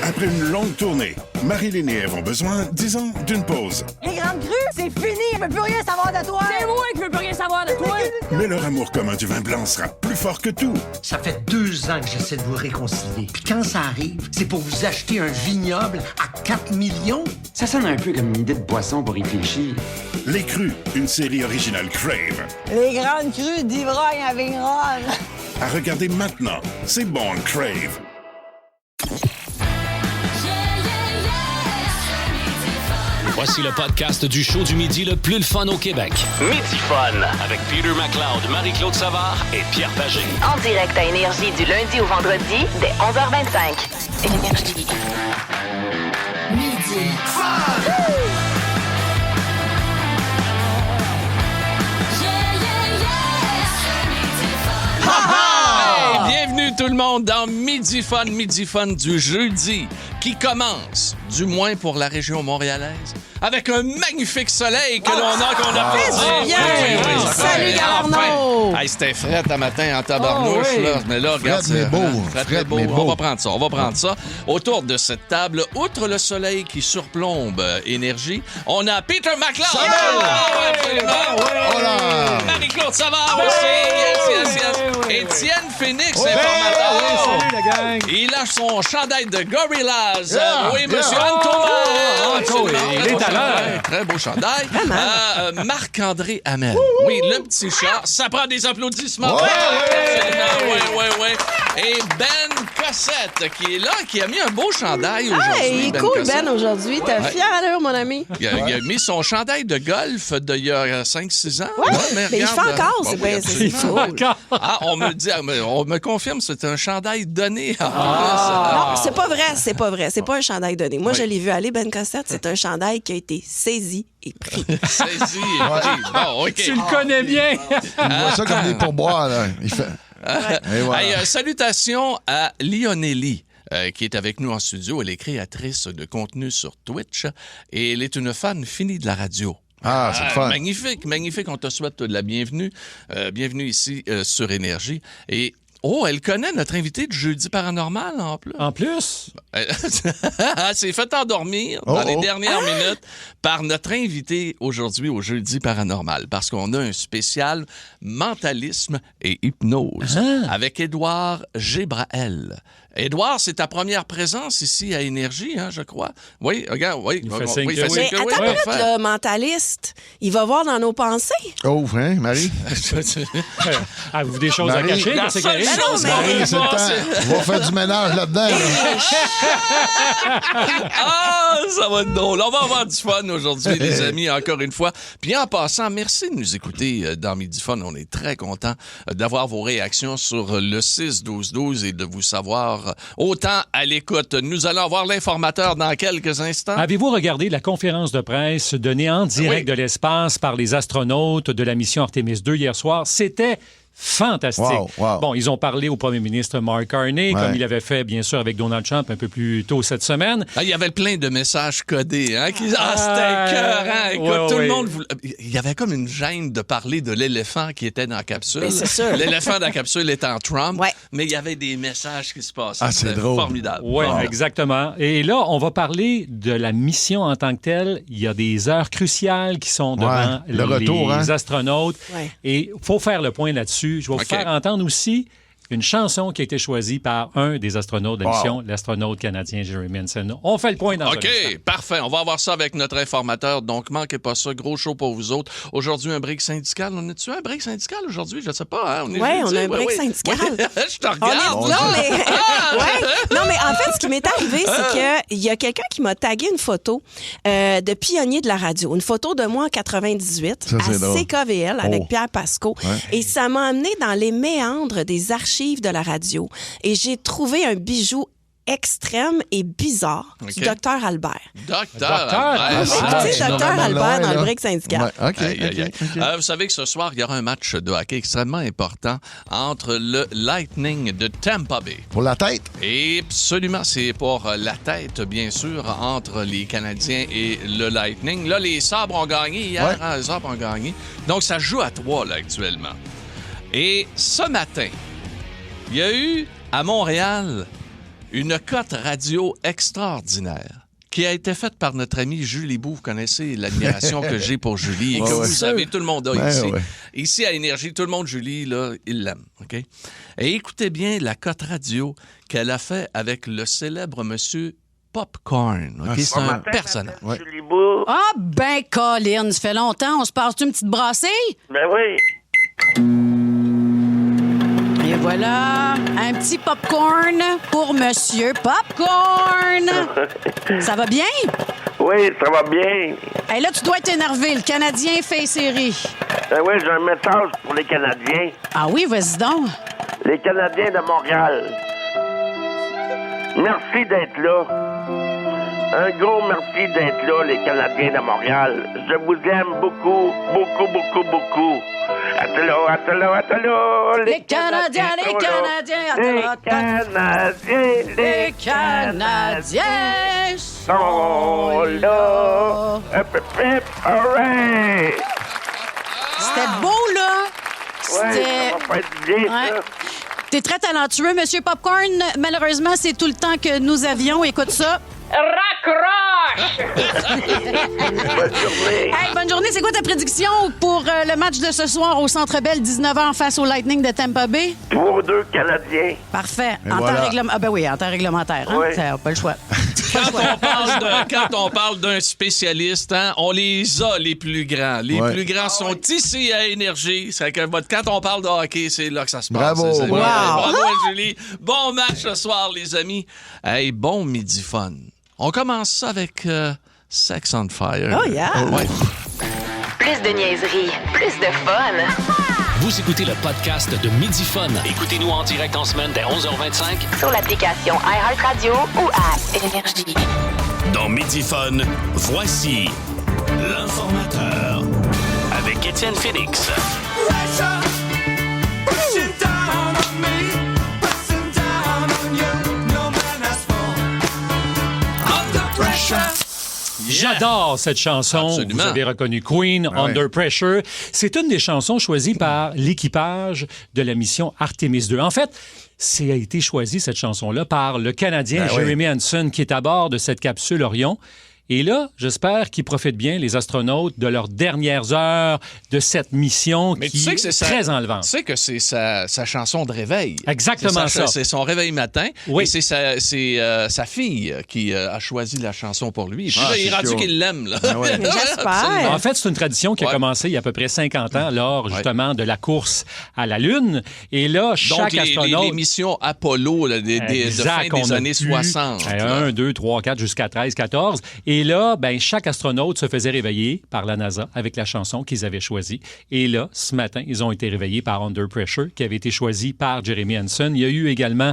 Après une longue tournée, Marilyn et Ève ont besoin, disons, d'une pause. Les grandes crues, c'est fini, je veux plus rien savoir de toi. C'est moi qui veux plus rien savoir de toi. Mais leur amour commun du vin blanc sera plus fort que tout. Ça fait 2 ans que j'essaie de vous réconcilier. Puis quand ça arrive, c'est pour vous acheter un vignoble à 4 millions. Ça sonne un peu comme une idée de boisson pour réfléchir. Les Crus, une série originale Crave. Les grandes crues d'ivrogne à Vigneronne. À regarder maintenant, c'est bon Crave. Voici le podcast du show du midi le plus le fun au Québec. Midi Fun avec Peter McLeod, Marie-Claude Savard et Pierre Pagé. En direct à Énergie du lundi au vendredi dès 11h25. Énergie. Midi Fun! Bienvenue tout le monde dans Midi Fun du jeudi qui commence, du moins pour la région montréalaise, avec un magnifique soleil que l'on a fait bien! Salut, Galarno! Hey, c'était frais un matin en tabarnouche, là. Mais là, regarde, Fred, mais beau. On va prendre ça. Autour de cette table, outre le soleil qui surplombe Énergie, on a Peter McLeod! Marie-Claude Savard aussi! Yes. Étienne Phoenix, informateur! Salut, la gang! Il a son chandail de Gorillaz. Oui, monsieur Antoine! Il est à l'heure! Très beau chandail. Marc-André Hamel. Oui, le petit chat. Ça prend des applaudissements. Oui. Et Ben Cossette, qui est là, qui a mis un beau chandail aujourd'hui. Hey, cool, Ben, aujourd'hui. T'es fier à l'heure, mon ami? Il a mis son chandail de golf d'il y a 5-6 ans. Ouais, mais il fait encore, c'est bien. Il fait encore. On me confirme, c'est un chandail donné. Non, c'est pas vrai. C'est pas un chandail donné. Moi, je l'ai vu aller, Ben Cossette. C'est un chandail qui a été saisi et pris. Saisi et pris. Bon, OK. Tu le connais bien. Il voit ça comme des pourboires, là. Il fait... Et voilà. Salutations à Lionelli. Qui est avec nous en studio. Elle est créatrice de contenu sur Twitch et elle est une fan finie de la radio. Ah, c'est fun. Magnifique. On te souhaite de la bienvenue. Bienvenue ici sur Énergie. Et elle connaît notre invité du Jeudi Paranormal, en plus. En plus? Elle s'est fait endormir dans les dernières minutes par notre invité aujourd'hui au Jeudi Paranormal, parce qu'on a un spécial mentalisme et hypnose avec Édouard Gébrael. Édouard, c'est ta première présence ici à Énergie, hein, je crois. Oui, regarde, oui. Il fait 5 Mais attends une minute, le mentaliste, il va voir dans nos pensées. Oh, hein, Marie? Avez-vous des choses à Marie, cacher? la seule chose Marie, c'est le temps. On va faire du ménage là-dedans. Ça va être drôle. On va avoir du fun aujourd'hui, les amis, encore une fois. Puis en passant, merci de nous écouter dans Midi Fun. On est très contents d'avoir vos réactions sur le 6-12-12 et de vous savoir autant à l'écoute. Nous allons avoir l'informateur dans quelques instants. Avez-vous regardé la conférence de presse donnée en direct de l'espace par les astronautes de la mission Artemis 2 hier soir? C'était fantastique. Wow. Bon, ils ont parlé au premier ministre Mark Carney, comme il avait fait, bien sûr, avec Donald Trump un peu plus tôt cette semaine. Il y avait plein de messages codés. Hein, c'était écœurant. Écoute, tout le monde voulait... Il y avait comme une gêne de parler de l'éléphant qui était dans la capsule. Mais c'est sûr. L'éléphant dans la capsule étant Trump, Ouais. mais il y avait des messages qui se passaient. Ah, c'est C'était drôle. formidable. Oui, exactement. Et là, on va parler de la mission en tant que telle. Il y a des heures cruciales qui sont devant le retour, les astronautes. Ouais. Et il faut faire le point là-dessus. Je vais vous faire entendre aussi une chanson qui a été choisie par un des astronautes de la mission, l'astronaute canadien Jerry Manson. On fait le point dans un instant. OK, parfait. On va voir ça avec notre informateur. Donc, manquez pas ça. Gros show pour vous autres. Aujourd'hui, un break syndical. On a-tu un break syndical aujourd'hui? Je ne sais pas. Hein? Oui, on a un break syndical. Je te regarde. Non, mais en fait, ce qui m'est arrivé, c'est qu'il y a quelqu'un qui m'a tagué une photo de pionnier de la radio. Une photo de moi en 98 Ça, c'est à drôle. CKVL avec Pierre Pasco. Ouais. Et ça m'a amené dans les méandres des archives de la radio. Et j'ai trouvé un bijou extrême et bizarre du Dr Albert. Docteur. Écoutez Dr Albert dans le break syndical. Ouais, OK. Vous savez que ce soir, il y aura un match de hockey extrêmement important entre le Lightning de Tampa Bay. Pour la tête? Et absolument, c'est pour la tête, bien sûr, entre les Canadiens et le Lightning. Là, les Sabres ont gagné hier. Les Sabres ont gagné. Donc, ça joue à 3, là, actuellement. Et ce matin, il y a eu, à Montréal, Une cote radio extraordinaire qui a été faite par notre amie Julie Bou. Vous connaissez l'admiration que j'ai pour Julie et que vous savez, tout le monde a ici. Ouais. Ici, à Énergie, tout le monde, Julie, là, il l'aime. OK? Et écoutez bien la cote radio qu'elle a fait avec le célèbre monsieur Popcorn. Okay? C'est un personnage. Ouais. Ah, ben, Colin, ça fait longtemps. On se passe une petite brassée? Ben oui. Et voilà, un petit popcorn pour Monsieur Popcorn. Ça va bien? Oui, ça va bien. Hey, là, tu dois être énervé. Le Canadien fait série. Ben oui, j'ai un message pour les Canadiens. Ah oui, vas-y donc. Les Canadiens de Montréal. Merci d'être là. Un gros merci d'être là, les Canadiens de Montréal. Je vous aime beaucoup, beaucoup, beaucoup, beaucoup. Attends-là. Les Canadiens, les Canadiens. Les Canadiens sont là. Hooray! C'était beau, là. Ouais, ça va pas être bien, ça. T'es très talentueux, Monsieur Popcorn. Malheureusement, c'est tout le temps que nous avions. Écoute ça. Raccroche! Bonne journée. Hey, bonne journée. C'est quoi ta prédiction pour le match de ce soir au Centre Bell, 19h face au Lightning de Tampa Bay? 3-2 Canadiens. Parfait. Et En voilà. temps réglementaire. Ah ben oui, en temps réglementaire. Hein? Oui. Ça, pas le choix. Quand on parle d'un spécialiste, hein, on les a, les plus grands. Les plus grands sont ici à Énergie. Quand on parle de hockey, c'est là que ça se passe. Bravo. C'est Wow. Bravo, Julie. Bon match ce soir, les amis. Hey, bon midi fun. On commence ça avec Sex on Fire. Oh, yeah. Ouais. Plus de niaiserie, plus de fun. Vous écoutez le podcast de Midi Fun. Écoutez-nous en direct en semaine dès 11h25 Sur l'application iHeartRadio ou à Énergie. dans Midi Fun. Voici l'informateur avec Étienne Félix. J'adore cette chanson. Absolument. Vous avez reconnu Queen, Ah Under ouais. Pressure. C'est une des chansons choisies par l'équipage de la mission Artemis 2. En fait, ça a été choisi, cette chanson-là, par le Canadien Jeremy Hansen, qui est à bord de cette capsule Orion. Et là, j'espère qu'ils profitent bien, les astronautes, de leurs dernières heures de cette mission Mais qui tu sais que est très enlevante. Tu sais que c'est sa chanson de réveil. Exactement ça. C'est son réveil matin. Oui. Et c'est sa fille qui a choisi la chanson pour lui. Et puis là, il est c'est rendu cool. qu'il l'aime. Là. Ah ouais. J'espère. En fait, c'est une tradition qui a Ouais. commencé il y a à peu près 50 ans, lors justement de la course à la Lune. Et là, Donc, chaque les astronaute... missions Apollo là, de fin on des a années pu 60. 1, 2, 3, 4, jusqu'à 13, 14. Et là, ben, chaque astronaute se faisait réveiller par la NASA avec la chanson qu'ils avaient choisie. Et là, ce matin, ils ont été réveillés par Under Pressure, qui avait été choisi par Jeremy Hansen. Il y a eu également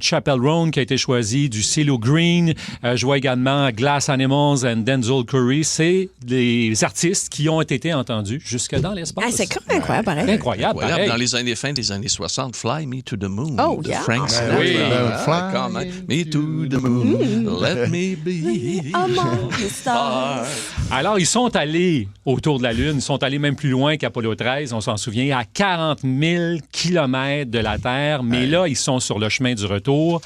Chapel Roan, qui a été choisi, du CeeLo Green. Je vois également Glass Animals and Denzel Curry. C'est des artistes qui ont été entendus jusque dans l'espace. Ah, c'est incroyable, pareil. Incroyable, Voilà, pareil. dans les années fin des années 60, Fly Me to the Moon Oh, de yeah. Frank Sinatra. oui. Fly Quand même. Me to the moon, let me be. Among the stars. Alors, ils sont allés autour de la Lune, ils sont allés même plus loin qu'Apollo 13, on s'en souvient, à 40 000 kilomètres de la Terre. Mais là, ils sont sur le chemin du retour.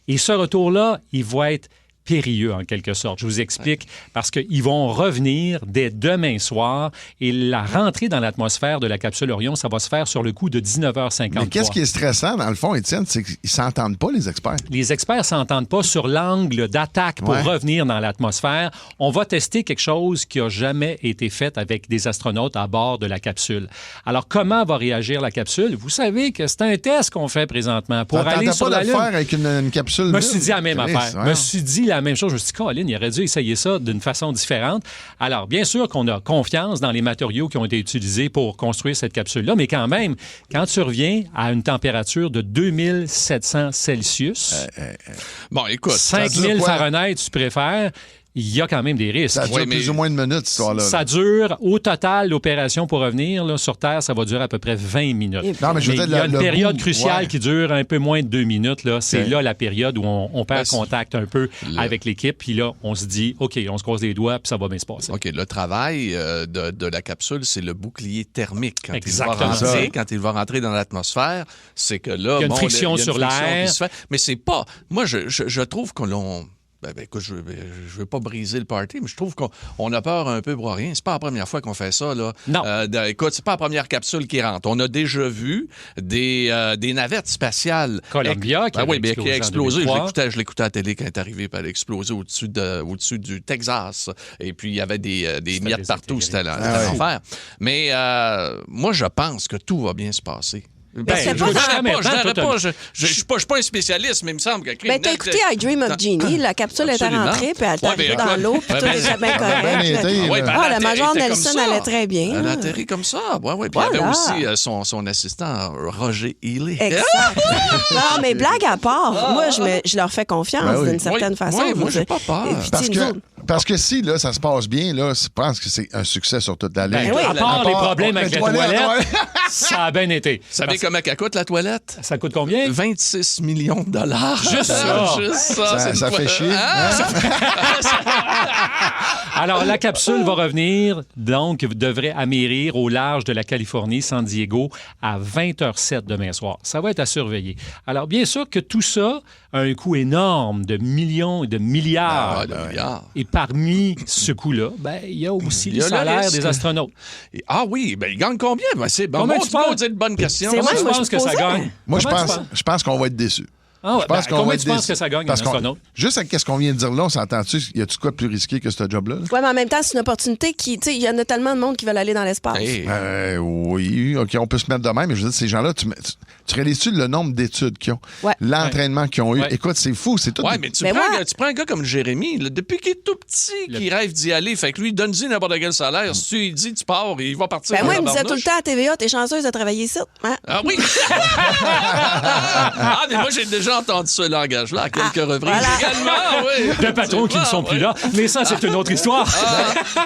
Et ce retour-là, il va être périlleux, en quelque sorte. Je vous explique, parce qu'ils vont revenir dès demain soir et la rentrée dans l'atmosphère de la capsule Orion, ça va se faire sur le coup de 19h53. Mais qu'est-ce qui est stressant, dans le fond, Étienne, c'est qu'ils s'entendent pas, les experts. Les experts s'entendent pas sur l'angle d'attaque pour revenir dans l'atmosphère. On va tester quelque chose qui a jamais été fait avec des astronautes à bord de la capsule. Alors, comment va réagir la capsule? Vous savez que c'est un test qu'on fait présentement pour aller sur la pas de Lune. le faire avec une capsule. Je me suis dit la même affaire. Je Ouais. me suis dit la même chose. Je me suis dit, Colin, il aurait dû essayer ça d'une façon différente. Alors, bien sûr qu'on a confiance dans les matériaux qui ont été utilisés pour construire cette capsule-là, mais quand même, quand tu reviens à une température de 2700 Celsius, Bon, écoute. 5000 Fahrenheit, tu préfères, il y a quand même des risques. Ça dure plus ou moins une minute, cette histoire-là. Ça dure, au total, l'opération pour revenir là, sur Terre, ça va durer à peu près 20 minutes. Non, mais je veux dire, il y a une période bout, cruciale qui dure un peu moins de 2 minutes. Là. C'est là la période où on perd contact un peu avec l'équipe. Puis là, on se dit, OK, on se croise les doigts, puis ça va bien se passer. OK, le travail de la capsule, c'est le bouclier thermique. Quand il va rentrer dans l'atmosphère, c'est que là... Il y a une friction sur l'air. Mais c'est pas... Moi, je trouve que l'on... écoute, je veux pas briser le party, mais je trouve qu'on a peur un peu pour rien. C'est pas la première fois qu'on fait ça, là. Non. Écoute, c'est pas la première capsule qui rentre. On a déjà vu des navettes spatiales. Columbia, qui a explosé. Je l'écoutais à la télé quand elle est arrivée, puis elle a explosé au-dessus du Texas. Et puis, il y avait des miettes partout. C'était l'enfer. Mais moi, je pense que tout va bien se passer. Je suis pas un spécialiste, mais il me semble que... Ben, t'as écouté I Dream of Jeannie, la capsule était rentrée, puis elle est arrivée dans l'eau, puis tout était bien correct. La Major Nelson allait très bien. Elle a atterri comme ça. Puis il y avait aussi son assistant, Roger Healy. Exact. Non, mais blague à part, moi, je leur fais confiance d'une certaine façon. Oui, moi, j'ai pas peur. Parce que si là, ça se passe bien, là, je pense que c'est un succès sur toute la ligne. À part les problèmes avec la toilette, ça a bien été. Vous savez comment elle coûte, la toilette? Ça coûte combien? 26 millions de dollars. Juste ça. Ça fait chier. Alors, la capsule va revenir, donc, devrait amérir au large de la Californie, San Diego, à 20h07 demain soir. Ça va être à surveiller. Alors, bien sûr que tout ça a un coût énorme de millions et de milliards. Et parmi ce coût-là, il y a aussi les salaires des astronautes. Oui, ils gagnent combien? C'est bon. Combien tu penses? C'est une bonne question. Comment tu penses que ça gagne? Moi, je pense qu'on va être déçus. Combien tu penses que ça gagne un astronaute? Juste avec ce qu'on vient de dire là, on s'entend-tu? Y a-tu quoi de plus risqué que ce job-là? Oui, mais en même temps, c'est une opportunité qui... Tu sais, il y en a tellement de monde qui veulent aller dans l'espace. Oui, OK, on peut se mettre de même, mais je veux dire, ces gens-là, tu réalises-tu le nombre d'études qu'ils ont? L'entraînement qu'ils ont eu? Écoute, c'est fou, c'est tout... Oui, mais tu prends un gars comme Jérémy, là, depuis qu'il est tout petit, qui rêve d'y aller, fait que lui, donne-y n'importe quel salaire. Si tu lui dis, tu pars, il va partir. Moi, il me disait tout le temps à TVA, t'es chanceuse de travailler ici. Ah oui? Mais moi, j'ai déjà entendu ce langage-là à quelques reprises également, oui. De patrons qui ne sont plus là. Mais ça, c'est une autre histoire.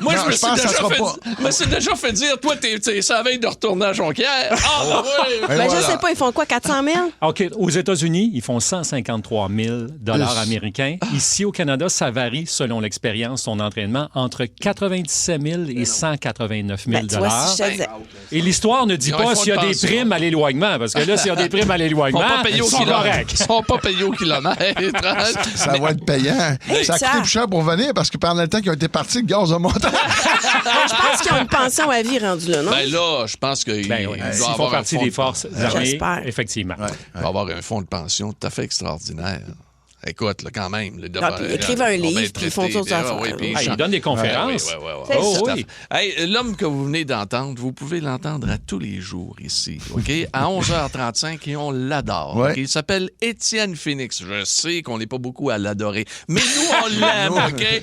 Moi, je me suis déjà fait dire, toi, t'es ça veille de retourner à Jonquière. Je sais pas, ils font quoi, 400 000? OK. Aux États-Unis, ils font 153 000 $ américains. Ici, au Canada, ça varie selon l'expérience, son entraînement, entre 97 000 et 189 000 $. Et l'histoire ne dit pas s'il y a des primes à l'éloignement, parce que là, s'il y a des primes à l'éloignement, ils sont corrects. Ils sont pas payés au kilomètre. Ça va être payant. Ça a coûté plus cher pour venir parce que pendant le temps qu'ils ont été partis, le gaz a monté. Je pense qu'ils ont une pension à vie rendue là, non? Là, je pense qu'ils ils font partie des forces armées, effectivement. Il va y avoir un fonds de pension tout à fait extraordinaire. Écoute, là, quand même. Ils écrivent un livre, puis ils font toutes sortes d'affaires. Ils donnent des conférences. L'homme que vous venez d'entendre, vous pouvez l'entendre à tous les jours ici, OK? À 11h35, et on l'adore. Ouais. Okay? Il s'appelle Étienne Phoenix. Je sais qu'on n'est pas beaucoup à l'adorer, mais nous, on l'aime, OK?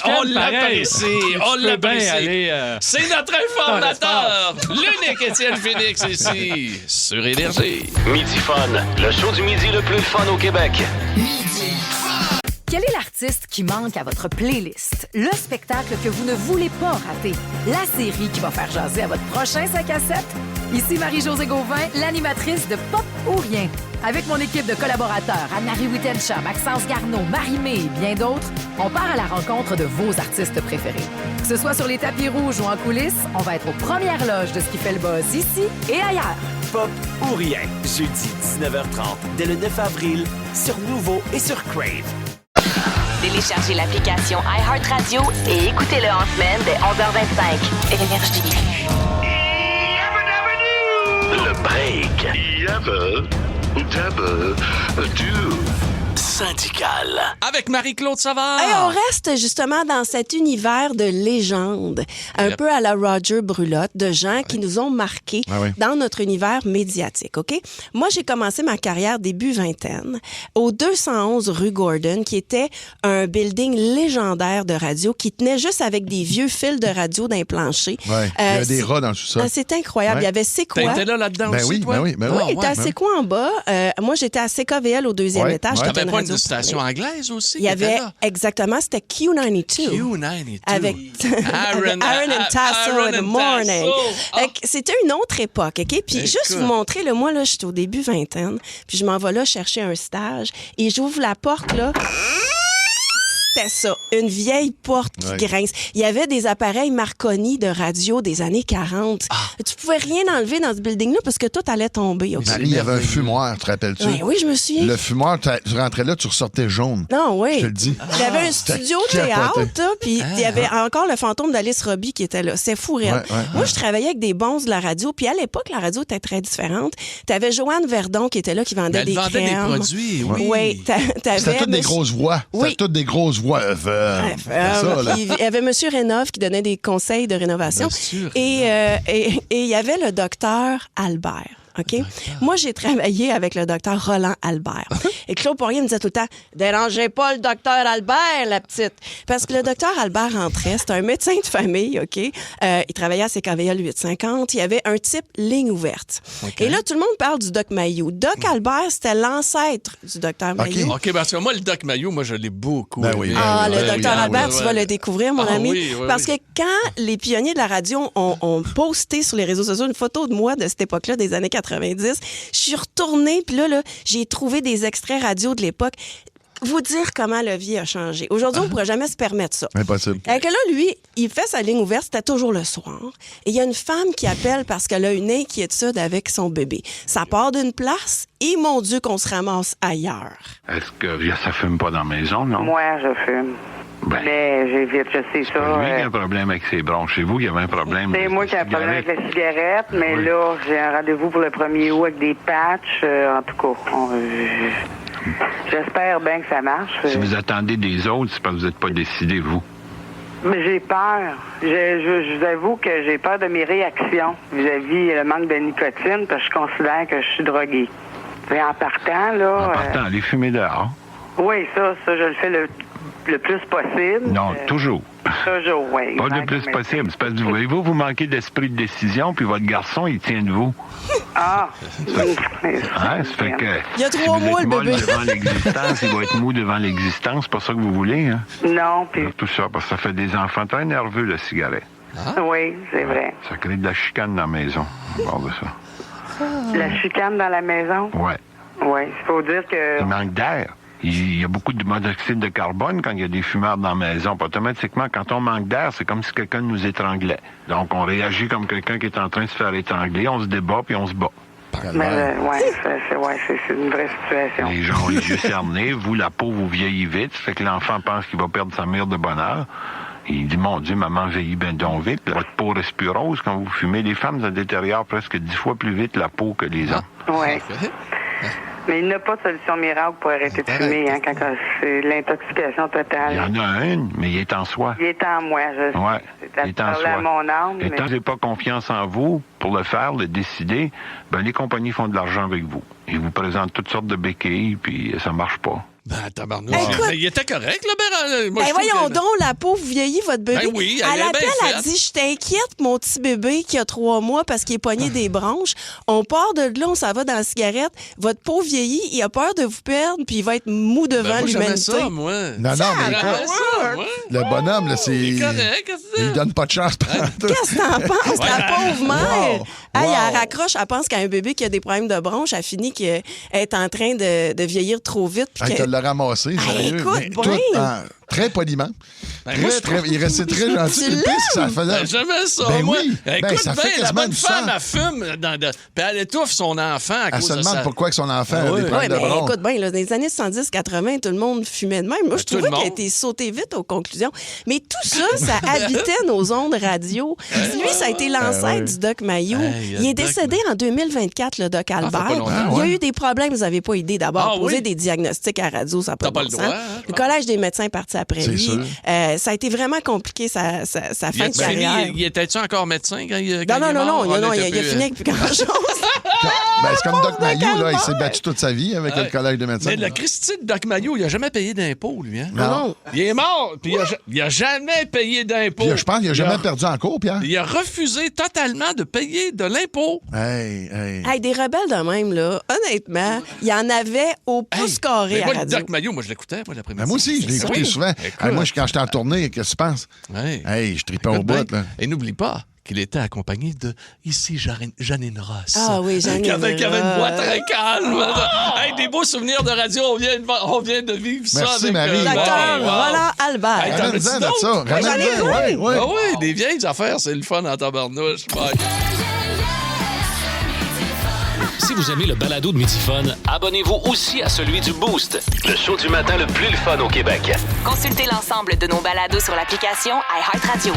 On l'apprécie. On l'apprécie. C'est notre informateur, l'unique Étienne Phoenix ici, sur Énergie. Midi Fun, le show du midi le plus fun au Québec. Quel est l'artiste qui manque à votre playlist? Le spectacle que vous ne voulez pas rater? La série qui va faire jaser à votre prochain 5 à 7? Ici Marie-Josée Gauvin, l'animatrice de Pop ou Rien. Avec mon équipe de collaborateurs, Anne-Marie Wittencha, Maxence Garneau, Marie-Mé et bien d'autres, on part à la rencontre de vos artistes préférés. Que ce soit sur les tapis rouges ou en coulisses, on va être aux premières loges de ce qui fait le buzz ici et ailleurs. Pop ou Rien, jeudi 19h30, dès le 9 avril, sur Nouveau et sur Crave. Téléchargez l'application iHeartRadio et écoutez-le en semaine dès 11h25. Énergie. Le break. Syndical. Avec Marie-Claude Savard. Et on reste justement dans cet univers de légende, un peu à la Roger Brulotte, de gens qui nous ont marqués dans notre univers médiatique, OK? Moi, j'ai commencé ma carrière début vingtaine au 211 rue Gordon, qui était un building légendaire de radio qui tenait juste avec des vieux fils de radio d'un plancher. Il y a des rats dans le sous-sol. C'est incroyable. Il y avait C'est quoi? T'étais là-dedans aussi, toi? Oui, il était à C'est quoi en bas? Moi, j'étais à CKVL au deuxième étage. T'avais pas radio. Une station anglaise aussi. Il y avait, exactement, c'était Q92. Q92. Avec Aaron and Tasso in the morning. C'était une autre époque, OK? Puis juste vous montrer, là, moi, là, je suis au début vingtaine, puis je m'en vais là chercher un stage, et j'ouvre la porte, là. C'était ça, une vieille porte qui grince. Il y avait des appareils Marconi de radio des années 40. Tu pouvais rien enlever dans ce building-là parce que tout allait tomber. Okay? Marie, il y avait un fumoir, te rappelles-tu? Oui, je me souviens. Le fumoir, tu rentrais là, tu ressortais jaune. Non, oui. Je te le dis. Il y avait un studio théâtre, puis il y avait encore le fantôme d'Alice Robbie qui était là. C'est fou, réel. Moi, je travaillais avec des bons de la radio, puis à l'époque, la radio était très différente. Tu avais Joanne Verdon qui était là, qui vendait des crèmes. Elle vendait des produits, oui. C'était toutes des grosses voix. C'était toutes des grosses voix. Il y avait M. Rénov qui donnait des conseils de rénovation. Et il y avait le docteur Albert. OK? Moi, j'ai travaillé avec le docteur Roland Albert. Et Claude Poirier me disait tout le temps, « Dérangez pas le docteur Albert, la petite! » Parce que le docteur Albert rentrait, c'était un médecin de famille, OK? Il travaillait à CKVL 850. Il y avait un type ligne ouverte. Et là, tout le monde parle du Doc Mayou. Doc Albert, c'était l'ancêtre du docteur Mayou. OK, parce que moi, le Doc Mayou, moi, je l'ai beaucoup. Le docteur Albert, tu vas le découvrir, mon ami. Parce que quand les pionniers de la radio ont posté sur les réseaux sociaux une photo de moi de cette époque-là, des années 90, je suis retournée, puis là, j'ai trouvé des extraits radio de l'époque. Vous dire comment la vie a changé. Aujourd'hui, on ne pourrait jamais se permettre ça. Impossible. Là, lui, il fait sa ligne ouverte, c'était toujours le soir. Et il y a une femme qui appelle parce qu'elle a une inquiétude avec son bébé. Ça part d'une place et, mon Dieu, qu'on se ramasse ailleurs. Est-ce que ça fume pas dans la maison, non? Moi, je fume. Mais j'évite, je sais ça. Lui, il y a un problème avec ses bronches. Chez vous, il y avait un problème. C'est moi qui ai un problème avec la cigarette, mais là, j'ai un rendez-vous pour le 1er août avec des patchs. En tout cas, j'espère bien que ça marche. Si vous attendez des autres, c'est parce que vous n'êtes pas décidé, vous. Mais j'ai peur. Je vous avoue que j'ai peur de mes réactions vis-à-vis le manque de nicotine, parce que je considère que je suis droguée. Mais en partant, là... Allez fumer dehors. Oui, ça, je le fais le plus possible. Non, toujours. Toujours, oui. Pas le plus possible. C'est parce que vous manquez d'esprit de décision, puis votre garçon, il tient de vous. Ah! Ça fait que... Il y a 3 mois, le bébé. Devant l'existence, il va être mou devant l'existence. C'est pas ça que vous voulez, hein? Non, puis... Tout ça, parce que ça fait des enfants très nerveux, la cigarette. Oui, c'est vrai. Ça crée de la chicane dans la maison, on parle de ça. La chicane dans la maison? Oui. Oui, il faut dire que... Il manque d'air. Il y a beaucoup de monoxyde de carbone quand il y a des fumeurs dans la maison. Puis automatiquement, quand on manque d'air, c'est comme si quelqu'un nous étranglait. Donc, on réagit comme quelqu'un qui est en train de se faire étrangler. On se débat, puis on se bat. C'est une vraie situation. Les gens ont les yeux cernés. Vous, la peau, vous vieillit vite. Ça fait que l'enfant pense qu'il va perdre sa mère de bonheur. Il dit, mon Dieu, maman vieillit bien donc vite. Votre peau reste plus rose quand vous fumez. Les femmes, ça détériore presque 10 fois plus vite la peau que les hommes. Oui. Mais il n'y a pas de solution miracle pour arrêter de fumer, hein, quand c'est l'intoxication totale. Il y en a une, mais il est en soi. Il est en moi, je sais. Ouais, il est en soi. À mon âme, et tant que vous n'avez pas confiance en vous pour le faire, le décider, ben les compagnies font de l'argent avec vous. Ils vous présentent toutes sortes de béquilles, puis ça marche pas. Ben, tabarnouche. Il était correct, là, Ben. Voyons donc, la pauvre vieillit, votre bébé. Ben oui, elle appelle, elle dit, je t'inquiète, mon petit bébé qui a 3 mois parce qu'il est pogné des bronches. On part de là, on s'en va dans la cigarette. Votre pauvre vieillit, il a peur de vous perdre, puis il va être mou devant l'humanité. Ça, moi. Non, mais écoute, le bonhomme, là, c'est... Il est correct, il donne pas de chance. Qu'est-ce que t'en penses, la pauvre mère? Elle raccroche, elle pense qu'à un bébé qui a des problèmes de bronches, elle finit qu'elle est en train de vieillir trop vite. Elle l'a ramassé, sérieux. Écoute, très poliment. Il restait très gentil. Le pire, ça faisait... Jamais ça, moi. Écoute, ça fait la bonne du femme, sang. elle fume, puis elle étouffe son enfant à cause de ça. Elle se demande pourquoi son enfant a des problèmes de bronches. Écoute bien, dans les années 70-80, tout le monde fumait de même. Moi, je trouvais qu'elle était sautée vite aux conclusions. Mais tout ça, ça habitait nos ondes radio. Lui, ça a été l'ancêtre du Doc Mayou. Il est décédé en 2024, le Doc Albert. Il y a eu des problèmes, vous n'avez pas idée. D'abord, poser des diagnostics à radio, ça n'a pas de bon sens. Le Collège des médecins est parti après C'est lui. sûr. Ça a été vraiment compliqué, sa fin de carrière. Il était-tu encore médecin quand il est Non, mort? il a fini avec plus grand-chose. C'est comme Doc Mayou, là, il s'est battu toute sa vie avec le collège de médecins. Mais le Christy de Doc Mayou, il n'a jamais payé d'impôts, lui. Hein? Non. Il est mort, puis il n'a jamais payé d'impôts. Puis je pense qu'il n'a jamais perdu en cours, Pierre. Il a refusé totalement de payer de l'impôt. Hey, des rebelles de même, là, honnêtement, il y en avait au pouce carré à moi, radio. Doc Mayou, moi, je l'écoutais, moi, l'après-midi. Moi aussi, je l'ai écouté souvent. Moi, quand j'étais en tournée, qu'est-ce que tu penses? Je tripais au bout. Là. Et n'oublie pas qu'il était accompagné de, ici, Janine Ross. Ah oui, Janine qui avait une voix Ross. très calme. Hey, des beaux souvenirs de radio, on vient de vivre ça Merci, avec... Marie. Docteur Roland Albert. Hey, Ramène-en de ça. Ramène-en, oui. Ah oui, des vieilles affaires, c'est le fun en tabarnouche. Si vous aimez le balado de Midi Fun, abonnez-vous aussi à celui du Boost, le show du matin le plus le fun au Québec. Consultez l'ensemble de nos balados sur l'application iHeartRadio.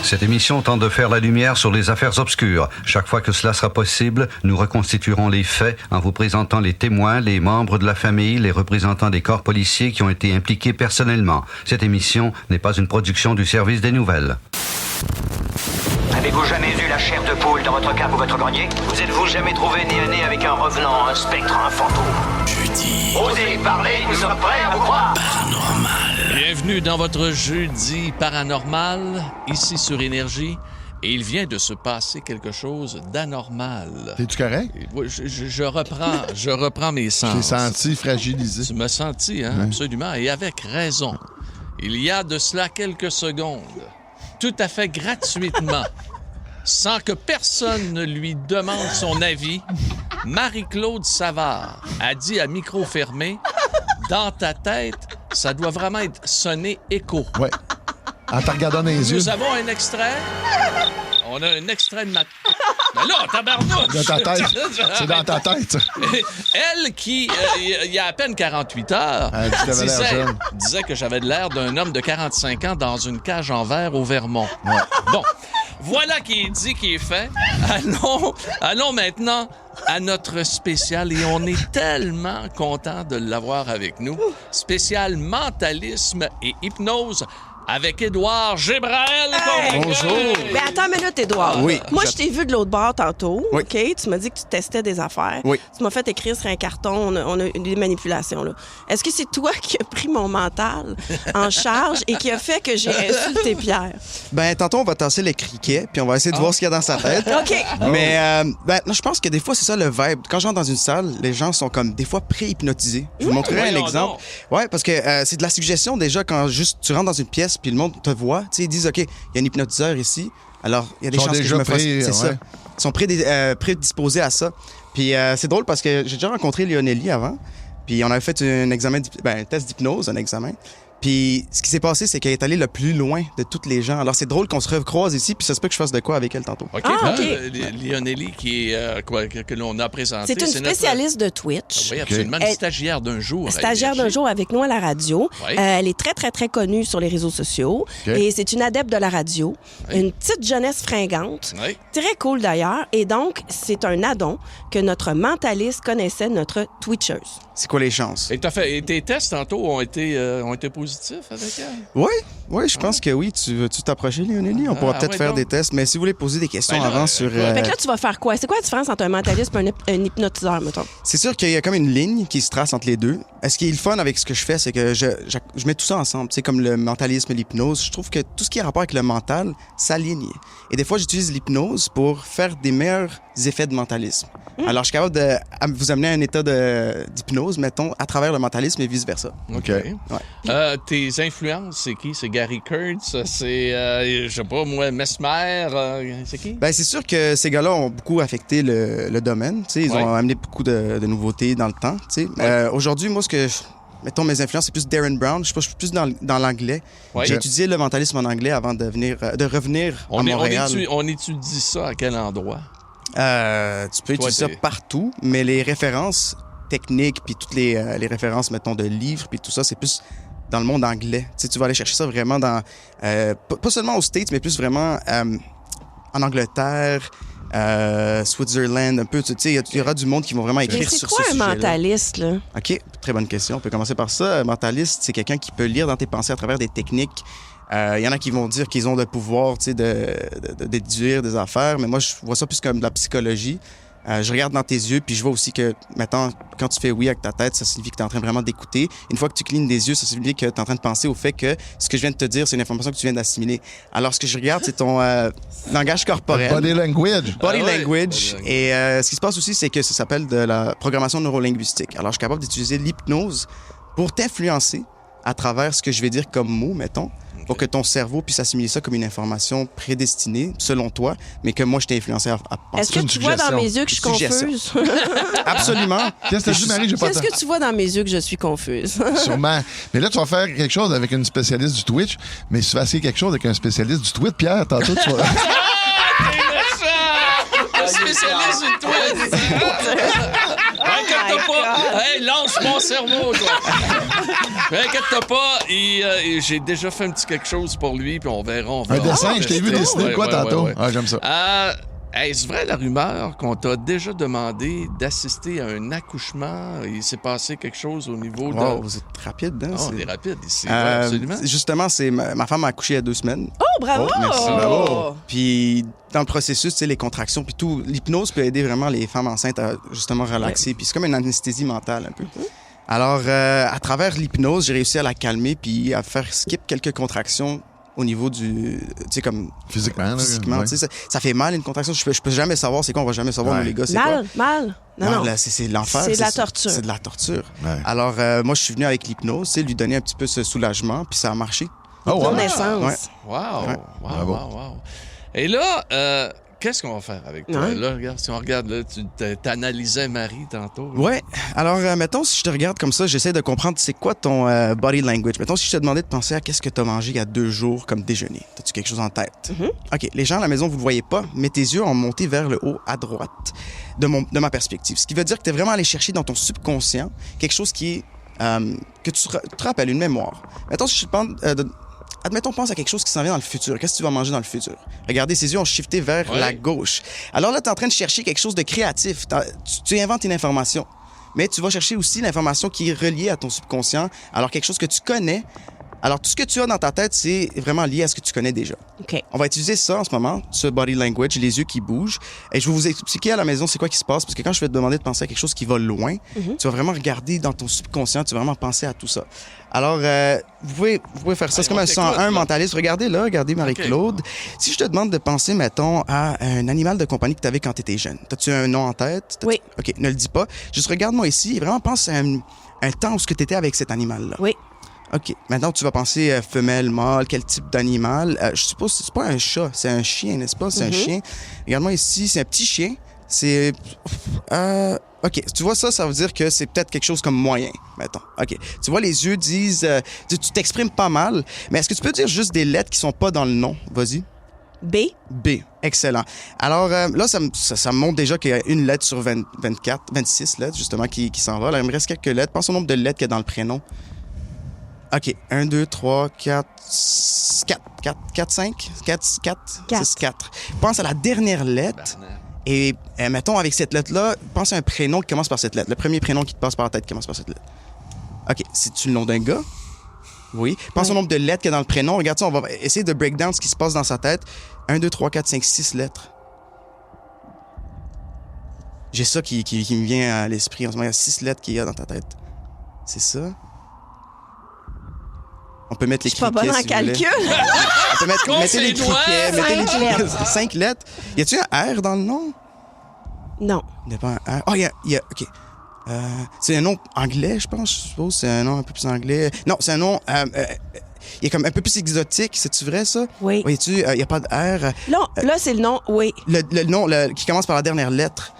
Cette émission tente de faire la lumière sur les affaires obscures. Chaque fois que cela sera possible, nous reconstituerons les faits en vous présentant les témoins, les membres de la famille, les représentants des corps policiers qui ont été impliqués personnellement. Cette émission n'est pas une production du service des nouvelles. Avez-vous jamais eu la chair de poule dans votre cave ou votre grenier? Vous êtes-vous jamais trouvé nez à nez avec un revenant, un spectre, un fantôme? Jeudi. Osez parler, nous sommes prêts à vous croire. Paranormal. Bienvenue dans votre jeudi paranormal, ici sur Énergie. Et il vient de se passer quelque chose d'anormal. T'es-tu correct? Je reprends mes sens. J'ai senti fragilisé. Tu m'as senti, hein? Absolument. Et avec raison. Il y a de cela quelques secondes, tout à fait gratuitement, sans que personne ne lui demande son avis, Marie-Claude Savard a dit à micro fermé, dans ta tête, ça doit vraiment être sonné écho. Ouais. En te regardant dans les yeux. Nous avons un extrait. On a un extrait de ma... Ben là, tabarnouche! Dans ta tête. C'est dans ta tête. Elle qui, il y a à peine 48 heures, disait que j'avais de l'air d'un homme de 45 ans dans une cage en verre au Vermont. Ouais. Bon, voilà qui est dit, qui est fait. Allons maintenant à notre spécial, et on est tellement content de l'avoir avec nous. Spécial mentalisme et hypnose avec Édouard Gébrael. Hey! Bonjour. Mais attends une minute, Édouard. Oui. Moi, je t'ai vu de l'autre bord tantôt. Oui. OK? Tu m'as dit que tu testais des affaires. Oui. Tu m'as fait écrire sur un carton. On a eu des manipulations, là. Est-ce que c'est toi qui as pris mon mental en charge et qui a fait que j'ai insulté Pierre? Ben, tantôt, on va tasser les criquets, puis on va essayer de voir ce qu'il y a dans sa tête. OK. Mais, je pense que des fois, c'est ça le vibe. Quand j'entre dans une salle, les gens sont comme des fois pré-hypnotisés. Je vous montrerai un exemple. Ouais, parce que c'est de la suggestion déjà quand juste tu rentres dans une pièce, puis le monde te voit. Tu sais, ils disent, OK, il y a un hypnotiseur ici. Alors, il y a des chances que je me fasse... C'est ça. Ils sont prédisposés à ça. Puis c'est drôle parce que j'ai déjà rencontré Lionelli avant. Puis on avait fait un test d'hypnose, un examen. Puis ce qui s'est passé, c'est qu'elle est allée le plus loin de toutes les gens. Alors c'est drôle qu'on se recroise ici, puis ça se peut que je fasse de quoi avec elle tantôt. OK. Lionelli, que l'on a présenté. C'est une spécialiste de Twitch. Oui, absolument. Une stagiaire d'un jour. Stagiaire d'un jour avec nous à la radio. Oui. Elle est très, très, très connue sur les réseaux sociaux. Okay. Et c'est une adepte de la radio. Oui. Une petite jeunesse fringante. Oui. Très cool d'ailleurs. Et donc, c'est un addon que notre mentaliste connaissait, notre Twitcheuse. C'est quoi les chances? Et tes tests tantôt ont été positifs avec elle? Oui, je pense que oui. Tu veux-tu t'approcher, Lionelli? On pourra peut-être faire des tests, mais si vous voulez poser des questions avant sur... Fait que là, tu vas faire quoi? C'est quoi la différence entre un mentaliste et un hypnotiseur, mettons? C'est sûr qu'il y a comme une ligne qui se trace entre les deux. Ce qui est le fun avec ce que je fais, c'est que je mets tout ça ensemble. Tu sais, comme le mentalisme et l'hypnose, je trouve que tout ce qui a rapport avec le mental s'aligne. Et des fois, j'utilise l'hypnose pour faire des meilleurs effets de mentalisme. Alors, je suis capable de vous amener à un état d'hypnose, mettons, à travers le mentalisme et vice-versa. OK. Ouais. Tes influences, c'est qui? C'est Gary Kurtz? C'est, je sais pas, moi, Mesmer? C'est qui? Ben, c'est sûr que ces gars-là ont beaucoup affecté le domaine. Tu sais, ils ont amené beaucoup de nouveautés dans le temps. Tu sais. Aujourd'hui, moi, mettons, mes influences, c'est plus Darren Brown. Je suis plus dans l'anglais. Ouais. J'ai étudié le mentalisme en anglais avant de revenir à Montréal. On étudie ça à quel endroit? Tu peux étudier ça partout, mais les références techniques, puis toutes les références, mettons, de livres, puis tout ça, c'est plus dans le monde anglais. Tu sais, tu vas aller chercher ça vraiment dans... pas seulement aux States, mais plus vraiment en Angleterre, Switzerland, un peu. Tu sais, il y aura du monde qui vont vraiment écrire sur ce sujet. C'est quoi un mentaliste, là? OK, très bonne question. On peut commencer par ça. Un mentaliste, c'est quelqu'un qui peut lire dans tes pensées à travers des techniques. Il y en a qui vont dire qu'ils ont le pouvoir, tu sais, de déduire des affaires, mais moi, je vois ça plus comme de la psychologie. Je regarde dans tes yeux, puis je vois aussi que, maintenant, quand tu fais oui avec ta tête, ça signifie que tu es en train vraiment d'écouter. Une fois que tu clignes des yeux, ça signifie que tu es en train de penser au fait que ce que je viens de te dire, c'est une information que tu viens d'assimiler. Alors, ce que je regarde, c'est ton langage corporel. Body language. Body language. Et ce qui se passe aussi, c'est que ça s'appelle de la programmation neurolinguistique. Alors, je suis capable d'utiliser l'hypnose pour t'influencer à travers ce que je vais dire comme mot, mettons, pour que ton cerveau puisse assimiler ça comme une information prédestinée, selon toi, mais que moi, je t'ai influencé à penser. Est-ce que tu vois dans mes yeux que je suis confuse? Absolument. Qu'est-ce que tu dis, Marie? J'ai pas Qu'est-ce que tu vois dans mes yeux que je suis confuse? Sûrement. Mais là, tu vas faire quelque chose avec une spécialiste du Twitch, mais si tu vas essayer quelque chose avec un spécialiste du tweet, Pierre, tantôt, tu vas... Le spécialiste du Twitch! Inquiète-toi pas! Hey, lance mon cerveau, toi! Inquiète-toi pas, j'ai déjà fait un petit quelque chose pour lui, puis on verra. Un dessin, je t'ai vu dessiner quoi tantôt? Ouais. Ah, j'aime ça. Est-ce vrai la rumeur qu'on t'a déjà demandé d'assister à un accouchement? Il s'est passé quelque chose au niveau de... Wow, vous êtes rapide, hein? On est rapide ici, absolument. Justement, ma femme a accouché il y a 2 semaines. Oh, bravo! Merci, bravo! Puis dans le processus, tu sais, les contractions, puis tout, l'hypnose peut aider vraiment les femmes enceintes à justement relaxer. Puis c'est comme une anesthésie mentale un peu. Alors, à travers l'hypnose, j'ai réussi à la calmer puis à faire skip quelques contractions au niveau du... Tu sais, comme... Physiquement, ouais. Tu sais, ça fait mal, une contraction. Je peux jamais savoir c'est quoi. On va jamais savoir, nous, les gars, c'est quoi. Mal? Non. Là, c'est l'enfer. C'est de la torture. C'est de la torture. Ouais. Alors, moi, je suis venu avec l'hypnose, tu sais, lui donner un petit peu ce soulagement, puis ça a marché. Ton naissance. Ouais. Wow. Et là, qu'est-ce qu'on va faire avec toi? Ouais. Là, regarde, si on regarde, là, tu t'analysais Marie tantôt. Là. Ouais. Alors, mettons, si je te regarde comme ça, j'essaie de comprendre c'est quoi ton body language. Mettons, si je te demandais de penser à qu'est-ce que tu as mangé il y a 2 jours comme déjeuner. As-tu quelque chose en tête? OK. Les gens à la maison, vous le voyez pas, mais tes yeux ont monté vers le haut à droite de ma perspective. Ce qui veut dire que tu es vraiment allé chercher dans ton subconscient quelque chose qui est... que tu te rappelles, une mémoire. Mettons, si je te demande... Admettons, pense à quelque chose qui s'en vient dans le futur. Qu'est-ce que tu vas manger dans le futur? Regardez, ses yeux ont shifté vers la gauche. Alors là, tu es en train de chercher quelque chose de créatif. Tu inventes une information. Mais tu vas chercher aussi l'information qui est reliée à ton subconscient. Alors, quelque chose que tu connais. Alors, tout ce que tu as dans ta tête, c'est vraiment lié à ce que tu connais déjà. OK. On va utiliser ça en ce moment, ce body language, les yeux qui bougent. Et je vais vous expliquer à la maison c'est quoi qui se passe. Parce que quand je vais te demander de penser à quelque chose qui va loin, tu vas vraiment regarder dans ton subconscient, tu vas vraiment penser à tout ça. Alors, vous pouvez faire ça. C'est comme un 101 mentaliste. Regardez Marie-Claude. Okay. Si je te demande de penser, mettons, à un animal de compagnie que tu avais quand tu étais jeune, as-tu un nom en tête? Oui. OK, ne le dis pas. Juste regarde-moi ici et vraiment pense à un temps où tu étais avec cet animal-là. Oui. OK. Maintenant, tu vas penser femelle, mâle, quel type d'animal. Je suppose que c'est pas un chat, c'est un chien, n'est-ce pas? C'est un chien. Regarde-moi ici, c'est un petit chien. C'est... OK. Tu vois ça veut dire que c'est peut-être quelque chose comme moyen, mettons. OK. Tu vois, les yeux disent... tu t'exprimes pas mal, mais est-ce que tu peux dire juste des lettres qui sont pas dans le nom? Vas-y. B. Excellent. Alors, là, ça me montre déjà qu'il y a une lettre sur 26 lettres, justement, qui s'en va. Là, il me reste quelques lettres. Pense au nombre de lettres qu'il y a dans le prénom. OK. 1, 2, 3, 4, 5? 4, 6, 4. Pense à la dernière lettre. Et mettons, avec cette lettre-là, pense à un prénom qui commence par cette lettre. Le premier prénom qui te passe par la tête commence par cette lettre. OK. C'est-tu le nom d'un gars? Oui. Pense au nombre de lettres qu'il y a dans le prénom. Regarde ça, on va essayer de break down ce qui se passe dans sa tête. 1, 2, 3, 4, 5, 6 lettres. J'ai ça qui me vient à l'esprit en ce moment. Il y a 6 lettres qu'il y a dans ta tête. C'est ça? On peut mettre les criquets. Je suis pas bonne en calcul. On peut mettez les criquets. Mettez les criquets. 5 lettres. Y a-tu un R dans le nom? Non. Il n'y a pas un R. Oh, il y a. OK. C'est un nom anglais, je pense. Je suppose. C'est un nom un peu plus anglais. Non, c'est un nom. Il est comme un peu plus exotique. C'est-tu vrai, ça? Oui. Voyez-tu, il n'y a pas de R. Non, là, c'est le nom, oui. Le nom qui commence par la dernière lettre.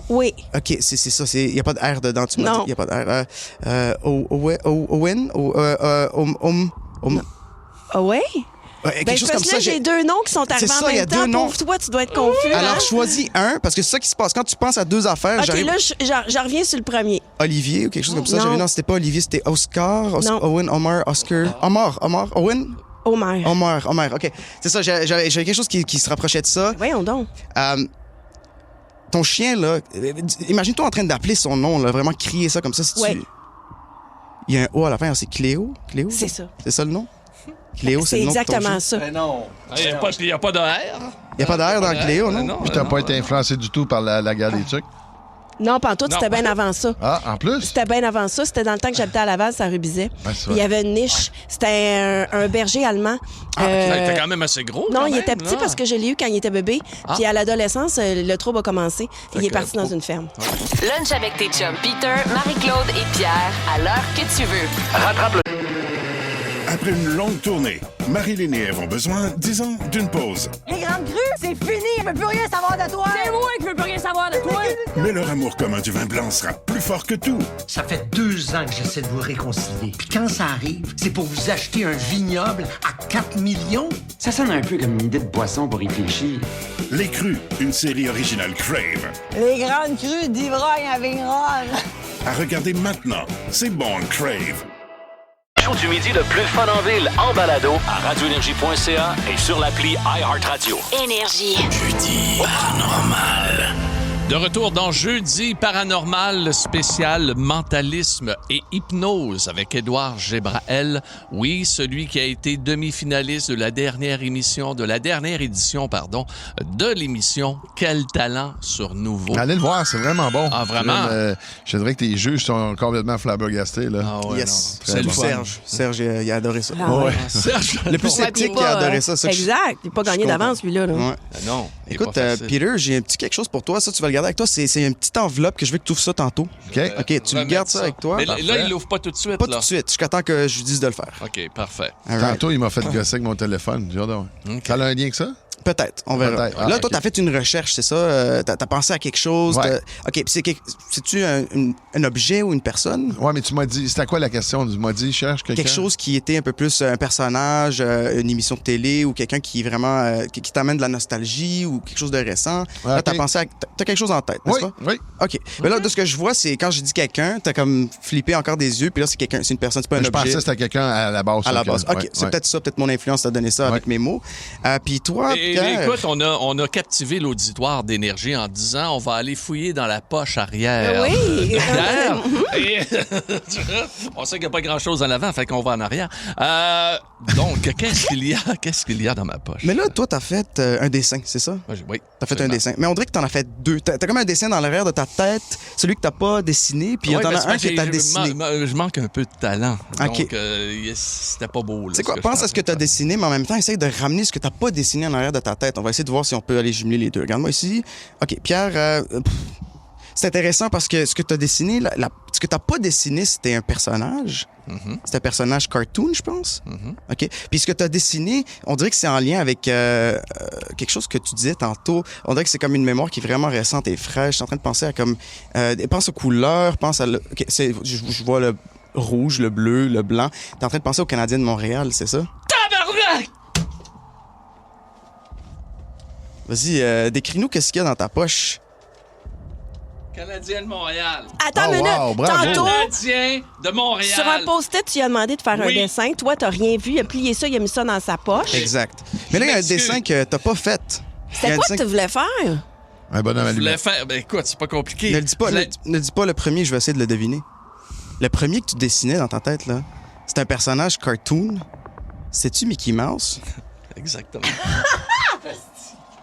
Oui. OK, c'est ça. Il n'y a pas de R dedans, tu m'as dit. Il n'y a pas de R. Owen? Ah ouais? Quelque chose comme ça. J'ai 2 noms qui sont arrivés en même temps. Pauvre toi, tu dois être confus. Alors, choisis un, parce que c'est ça qui se passe. Quand tu penses à 2 affaires, OK, là, j'en reviens sur le premier. Olivier ou quelque chose comme ça. Non, c'était pas Olivier, c'était Oscar, Owen, Omar, Oscar. Omar, Owen? Omar, OK. C'est ça, j'avais quelque chose qui se rapprochait de ça. Voyons donc. ton chien, là, imagine-toi en train d'appeler son nom, là, vraiment crier ça comme ça. Si tu... Il y a un O à la fin, c'est Cléo? Cléo? C'est ça. C'est ça le nom? Cléo, c'est le nom de ton exactement chien? ça. Ben non. Il n'y a pas de R. Il n'y a pas d'air dans Cléo, non? Puis t'as pas été influencé du tout par la guerre des tucs? Non, pantoute, c'était bien avant ça. Ah, en plus? C'était bien avant ça. C'était dans le temps que j'habitais à Laval, ça rubisait. Il y avait une niche. C'était un berger allemand. Il était quand même assez gros. Non, quand il même, était petit parce que je l'ai eu quand il était bébé. Puis à l'adolescence, le trouble a commencé. Il est parti dans une ferme. Lunch avec tes chums Peter, Marie-Claude et Pierre, à l'heure que tu veux. Rattrape le... Après une longue tournée, Marilyn et Ève ont besoin, disons, d'une pause. Les grandes crues, c'est fini. Je veux plus rien savoir de toi. C'est moi qui veux plus rien savoir de toi. Mais leur amour commun du vin blanc sera plus fort que tout. Ça fait 2 ans que j'essaie de vous réconcilier. Puis quand ça arrive, c'est pour vous acheter un vignoble à 4 millions. Ça sonne un peu comme une idée de boisson pour réfléchir. Les Crus, une série originale Crave. Les grandes crues d'ivrogne à Vigneronne. À regarder maintenant, c'est bon Crave. Show du midi le plus fun en ville, en balado, à radioénergie.ca et sur l'appli iHeartRadio. Énergie. Jeudi paranormal. De retour dans Jeudi paranormal spécial mentalisme et hypnose avec Édouard Gébrael. Oui, celui qui a été demi-finaliste de la dernière édition de l'émission Quel talent sur Nouveau. Allez le voir, c'est vraiment bon. Ah, vraiment? Je dirais que tes juges sont complètement flabbergastés. Là. Ah ouais, Yes. c'est Bon. Serge, il a adoré ça. Ah ouais. Serge, le plus sceptique, il a adoré ça. Exact. Il n'a pas gagné d'avance, lui-là. Là. Ouais. Non. Écoute, Peter, j'ai un petit quelque chose pour toi. Ça, tu vas le garder avec toi. C'est une petite enveloppe que je veux que tu ouvres ça tantôt. OK, tu le gardes ça avec toi. Mais là, il l'ouvre pas tout de suite. Pas tout de suite. Jusqu'à temps que je lui dise de le faire. OK, parfait. Tantôt, il m'a fait gosser avec mon téléphone. Ça a un lien que ça? Peut-être, on verra. Peut-être. Là, toi, t'as fait une recherche, c'est ça? T'as pensé à quelque chose? Ouais. OK, puis c'est-tu un objet ou une personne? Ouais, mais tu m'as dit... C'était quoi la question? Tu m'as dit, cherche quelqu'un? Quelque chose qui était un peu plus un personnage, une émission de télé ou quelqu'un qui est vraiment... qui t'amène de la nostalgie ou quelque chose de récent. Ouais, là, t'as pensé à... T'as quelque chose en tête, n'est-ce pas? Oui. OK. Mais là, de ce que je vois, c'est quand je dis quelqu'un, t'as comme flippé encore des yeux, puis là, c'est quelqu'un, c'est une personne, c'est pas un Je objet. pensais que c'était quelqu'un à la base. À la base. OK, Ouais, c'est ouais. peut-être ça, peut-être mon influence t'a donné ça avec mes mots. Puis toi, Pierre... Écoute, on a captivé l'auditoire d'énergie en disant on va aller fouiller dans la poche arrière. Oui. Pierre. Et on sait qu'il n'y a pas grand-chose en avant, fait qu'on va en arrière. Donc, qu'est-ce qu'il y a dans ma poche? Mais là, toi, t'as fait un dessin, c'est ça? Oui. T'as fait un dessin. Mais on dirait que t'en as fait 2. T'as comme un dessin dans l'arrière de ta tête, celui que t'as pas dessiné, puis t'en as un que t'as dessiné. Je manque un peu de talent. OK. Donc, c'était pas beau. C'est quoi? Pense à ce que t'as dessiné, mais en même temps, essaye de ramener ce que t'as pas dessiné en arrière de ta tête. On va essayer de voir si on peut aller jumeler les deux. Regarde-moi ici. OK, Pierre, c'est intéressant parce que ce que t'as dessiné, ce que t'as pas dessiné, c'était un personnage. C'est un personnage cartoon, je pense. OK. Puis ce que tu as dessiné, on dirait que c'est en lien avec quelque chose que tu disais tantôt. On dirait que c'est comme une mémoire qui est vraiment récente et fraîche. Je suis en train de penser à comme... pense aux couleurs, pense à... OK, je vois le rouge, le bleu, le blanc. Tu es en train de penser aux Canadiens de Montréal, c'est ça? Tabarnak! Vas-y, décris-nous qu'est-ce qu'il y a dans ta poche. Canadien de Montréal. Attends une minute. Tantôt, Canadien de Montréal. sur un post-it, tu lui as demandé de faire un dessin. Toi, t'as rien vu. Il a plié ça, il a mis ça dans sa poche. Exact. Mais là, il y a un dessin que t'as pas fait. C'était quoi que tu voulais faire? Un bonhomme à voulais faire... Ben écoute, c'est pas compliqué. Ne le dis pas le premier, je vais essayer de le deviner. Le premier que tu dessinais dans ta tête, là, c'est un personnage cartoon. C'est-tu Mickey Mouse? Exactement.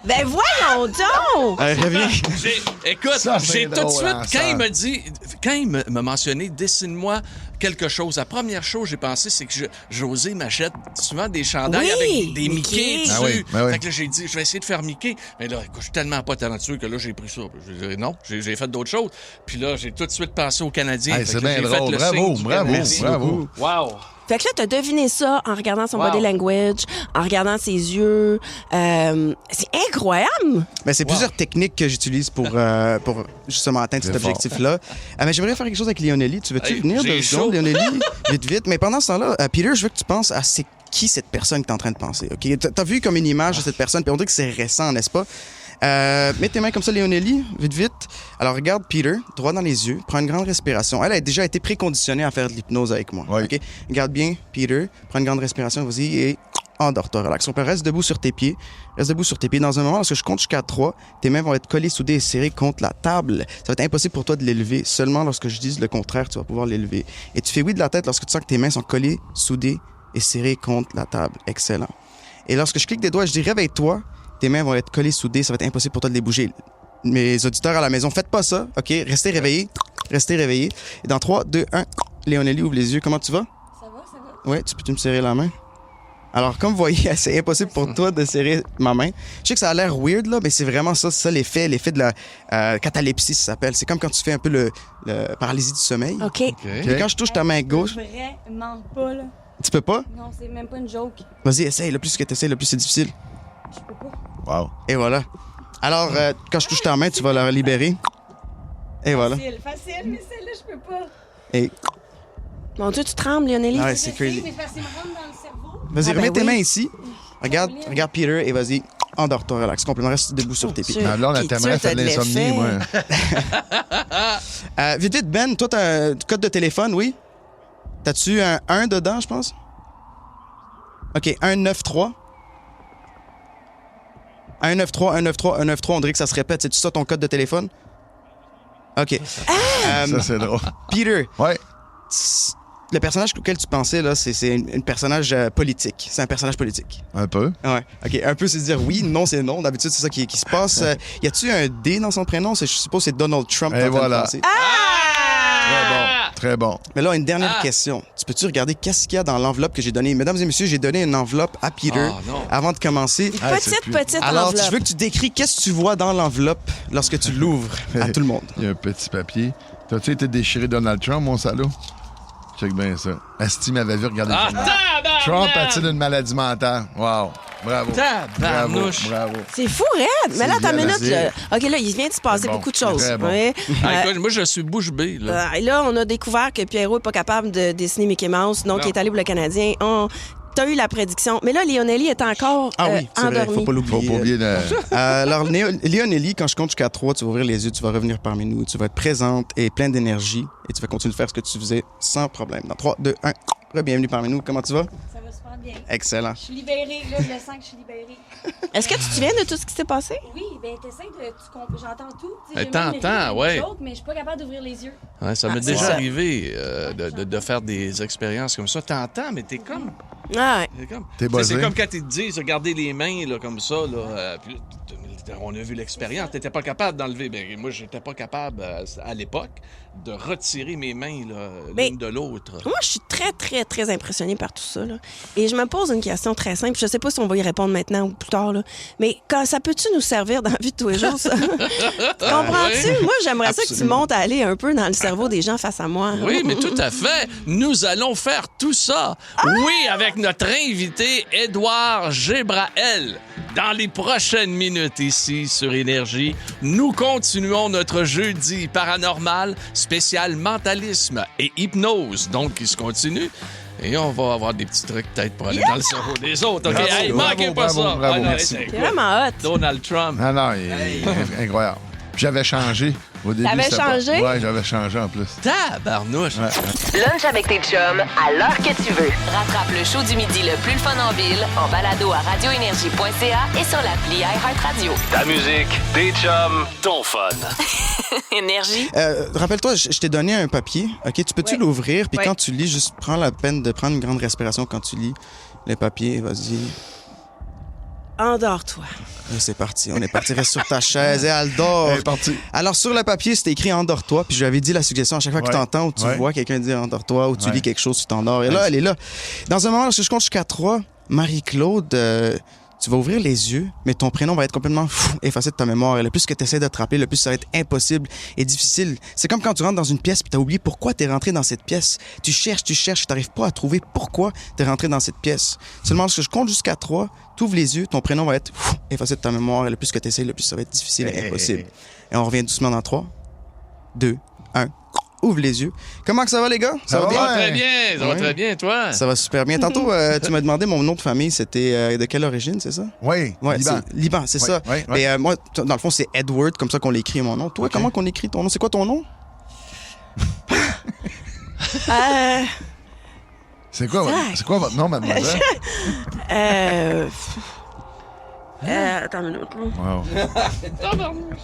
Ben voyons donc! Reviens. Écoute, j'ai tout de suite, quand il m'a mentionné « Dessine-moi quelque chose », la première chose j'ai pensé, c'est que José m'achète souvent des chandails avec des Mickey dessus. Fait que là, j'ai dit, je vais essayer de faire Mickey. Mais là, écoute, je suis tellement pas talentueux que là, j'ai pris ça. Non, j'ai fait d'autres choses. Puis là, j'ai tout de suite pensé aux Canadiens. Hey, c'est bien drôle. Bravo. Wow. Fait que là, t'as deviné ça en regardant son body language, en regardant ses yeux. C'est incroyable! Ben, c'est plusieurs techniques que j'utilise pour justement atteindre cet objectif-là. Mais j'aimerais faire quelque chose avec Léonélie. Tu veux-tu venir de secondes, Léonélie? Vite. Mais pendant ce temps-là, Peter, je veux que tu penses à c'est qui cette personne que t'es en train de penser. OK? T'as vu comme une image de cette personne, puis on dirait que c'est récent, n'est-ce pas? Mets tes mains comme ça, Léonélie, vite. Alors, regarde Peter, droit dans les yeux, prends une grande respiration. Elle a déjà été préconditionnée à faire de l'hypnose avec moi. OK? Regarde bien, Peter, prends une grande respiration, vas-y, et endors-toi, relax. On peut reste debout sur tes pieds. Reste debout sur tes pieds. Dans un moment, lorsque je compte jusqu'à 3, tes mains vont être collées, soudées et serrées contre la table. Ça va être impossible pour toi de l'élever. Seulement lorsque je dis le contraire, tu vas pouvoir l'élever. Et tu fais oui de la tête lorsque tu sens que tes mains sont collées, soudées et serrées contre la table. Excellent. Et lorsque je clique des doigts, je dis réveille-toi, tes mains vont être collées, soudées, ça va être impossible pour toi de les bouger. Mes auditeurs à la maison, faites pas ça, OK? Restez réveillés. Restez réveillés. Et dans 3, 2, 1, Léonélie, ouvre les yeux. Comment tu vas? Ça va. Oui, peux-tu me serrer la main? Alors, comme vous voyez, c'est impossible pour toi de serrer ma main. Je sais que ça a l'air weird, là, mais c'est vraiment ça. C'est ça l'effet de la catalepsie, ça s'appelle. C'est comme quand tu fais un peu le paralysie du sommeil. OK. Et quand je touche ta main gauche... Vraiment pas, là. Tu peux pas? Non, c'est même pas une joke. Vas-y, essaye. Le plus que tu essaies, le plus c'est difficile. Je peux pas. Wow. Et voilà. Alors, quand je touche ta main, tu vas la libérer. Et voilà. Facile, mais celle-là, je peux pas. Et... Mon Dieu, tu trembles, Léonélie. Ouais, c'est crazy. Mais c'est me rentre dans le cerveau. Vas-y, remets tes mains ici. Regarde Peter et vas-y, endors-toi, relax. Complètement, reste debout sur tes pieds. Là, on a tellement fait de l'insomnie, moi. Vite, Ben, toi, t'as un code de téléphone, oui? T'as-tu un 1 dedans, je pense? OK, 193. 193, 193, 193, on dirait que ça se répète. C'est-tu ça ton code de téléphone? OK. Ça, c'est drôle. Peter. Ouais. Le personnage auquel tu pensais, là, c'est un personnage politique. C'est un personnage politique. Un peu. Ouais. OK. Un peu, c'est dire oui, non, c'est non. D'habitude, c'est ça qui se passe. Y a-tu un D dans son prénom? Je suppose que c'est Donald Trump. Et voilà. Très bon. Très bon. Mais là, une dernière question. Tu peux-tu regarder qu'est-ce qu'il y a dans l'enveloppe que j'ai donnée? Mesdames et messieurs, j'ai donné une enveloppe à Peter avant de commencer. Petite Alors, enveloppe. je veux que tu décris qu'est-ce que tu vois dans l'enveloppe lorsque tu l'ouvres à tout le monde. Il y a un petit papier. T'as-tu été déchiré Donald Trump, mon salaud? Check bien ça. Asti m'avait vu regarder le journal. Trump a-t-il une maladie mentale? Wow. Bravo. Bravo. C'est fou, Red. Mais là, ta minute, là. OK, là, il vient de se passer beaucoup de choses. Très bon. Ouais. Écoute, moi, je suis bouche bée. Là. Et là, on a découvert que Pierrot n'est pas capable de dessiner Mickey Mouse, donc il est allé pour le Canadien. T'as eu la prédiction. Mais là, Léonélie est encore oui, c'est vrai, endormie. faut pas l'oublier. Alors, Léonélie, quand je compte jusqu'à 3, tu vas ouvrir les yeux, tu vas revenir parmi nous, tu vas être présente et pleine d'énergie et tu vas continuer de faire ce que tu faisais sans problème. Dans 3, 2, 1, bienvenue parmi nous. Comment tu vas? Ça va super bien. Excellent. Je suis libérée, là, je le sens que je suis libérée. Est-ce que tu te souviens de tout ce qui s'est passé? Oui, ben t'essayes de... J'entends tout. T'entends, ouais. Mais je suis pas capable d'ouvrir les yeux. Ouais, ça m'est déjà arrivé de faire des expériences comme ça. T'entends, mais t'es comme... Ah ouais. C'est comme quand ils te disent, regardez les mains là, comme ça. Là, puis, on a vu l'expérience. T'étais pas capable d'enlever. Ben, moi, j'étais pas capable, à l'époque, de retirer mes mains l'une de l'autre. Moi, je suis très, très, très impressionnée par tout ça. Là. Et je me pose une question très simple. Je sais pas si on va y répondre maintenant ou plus tard. Là. Mais ça peut-tu nous servir dans la vie de tous les jours, ça? Comprends-tu? Moi, j'aimerais ça que tu montes à aller un peu dans le cerveau des gens face à moi. Oui, mais tout à fait. Nous allons faire tout ça. Oui, avec notre invité, Édouard Gébrael. Dans les prochaines minutes ici sur Énergie, nous continuons notre jeudi paranormal spécial mentalisme et hypnose, donc qui se continue. Et on va avoir des petits trucs peut-être pour aller dans le cerveau des autres. OK, hey, manquez pas ça. Bravo, merci. C'est vraiment hot. Donald Trump. Ah non, il est incroyable. J'avais changé. Au début, t'avais changé? Ouais, j'avais changé en plus. Tabarnouche. Lunch avec tes chums à l'heure que tu veux. Rattrape le show du midi le plus fun en ville en balado à radioénergie.ca et sur l'appli iHeartRadio. Ta musique, tes chums, ton fun. Énergie. Rappelle-toi, je t'ai donné un papier. OK, tu peux-tu l'ouvrir? Puis quand tu lis, juste prends la peine de prendre une grande respiration quand tu lis le papier. Vas-y. Endors-toi. Et c'est parti. On est parti. Reste sur ta chaise et elle dort. Elle est partie. Alors, sur le papier, c'était écrit « Endors-toi ». Puis je lui avais dit la suggestion à chaque fois que tu entends ou tu vois quelqu'un dire « Endors-toi » ou tu lis quelque chose, tu t'endors. Et là, elle est là. Dans un moment, lorsque je compte jusqu'à 3, Marie-Claude, tu vas ouvrir les yeux, mais ton prénom va être complètement effacé de ta mémoire. Et le plus que tu essaies de te rappeler, le plus ça va être impossible et difficile. C'est comme quand tu rentres dans une pièce puis tu as oublié pourquoi tu es rentré dans cette pièce. Tu cherches, tu n'arrives pas à trouver pourquoi tu es rentré dans cette pièce. Seulement lorsque je compte jusqu'à 3, tu ouvres les yeux, ton prénom va être effacé de ta mémoire. Et le plus que tu essaies, le plus ça va être difficile et impossible. Et on revient doucement dans 3, 2, 1. Ouvre les yeux. Comment que ça va, les gars? Ça va bien? Très bien. Ça va très bien, toi? Ça va super bien. Tantôt, tu m'as demandé mon nom de famille. C'était de quelle origine, c'est ça? Oui, Liban. Liban, c'est ça. Oui. Mais moi, dans le fond, c'est Edward, comme ça qu'on l'écrit mon nom. Toi, comment qu'on écrit ton nom? C'est quoi ton nom? C'est quoi votre nom, mademoiselle? Attends une minute. Wow.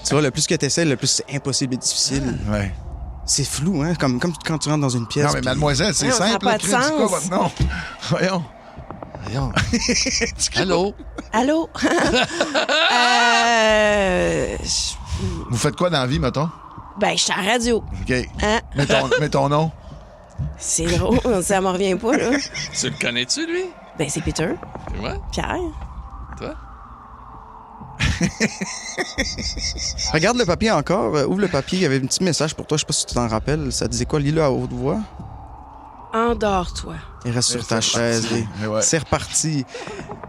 Tu vois, le plus que tu essaies, le plus c'est impossible et difficile. Ouais. C'est flou, hein? Comme quand tu rentres dans une pièce. Non, mais mademoiselle, c'est simple. Ça n'a pas de C'est quoi sens. votre nom? Voyons. Allô? Allô? Vous faites quoi dans la vie, mettons? Ben, je suis à la radio. OK. Hein? Mets ton nom. C'est drôle, ça m'en revient pas, là. Tu le connais-tu, lui? Ben, c'est Peter. Ouais. Pierre. Toi? Regarde le papier encore. Ouvre le papier. Il y avait un petit message pour toi. Je sais pas si tu t'en rappelles. Ça disait quoi? Lis-le à haute voix. Endors-toi. Il reste sur ta c'est chaise. reparti. Ouais. C'est reparti.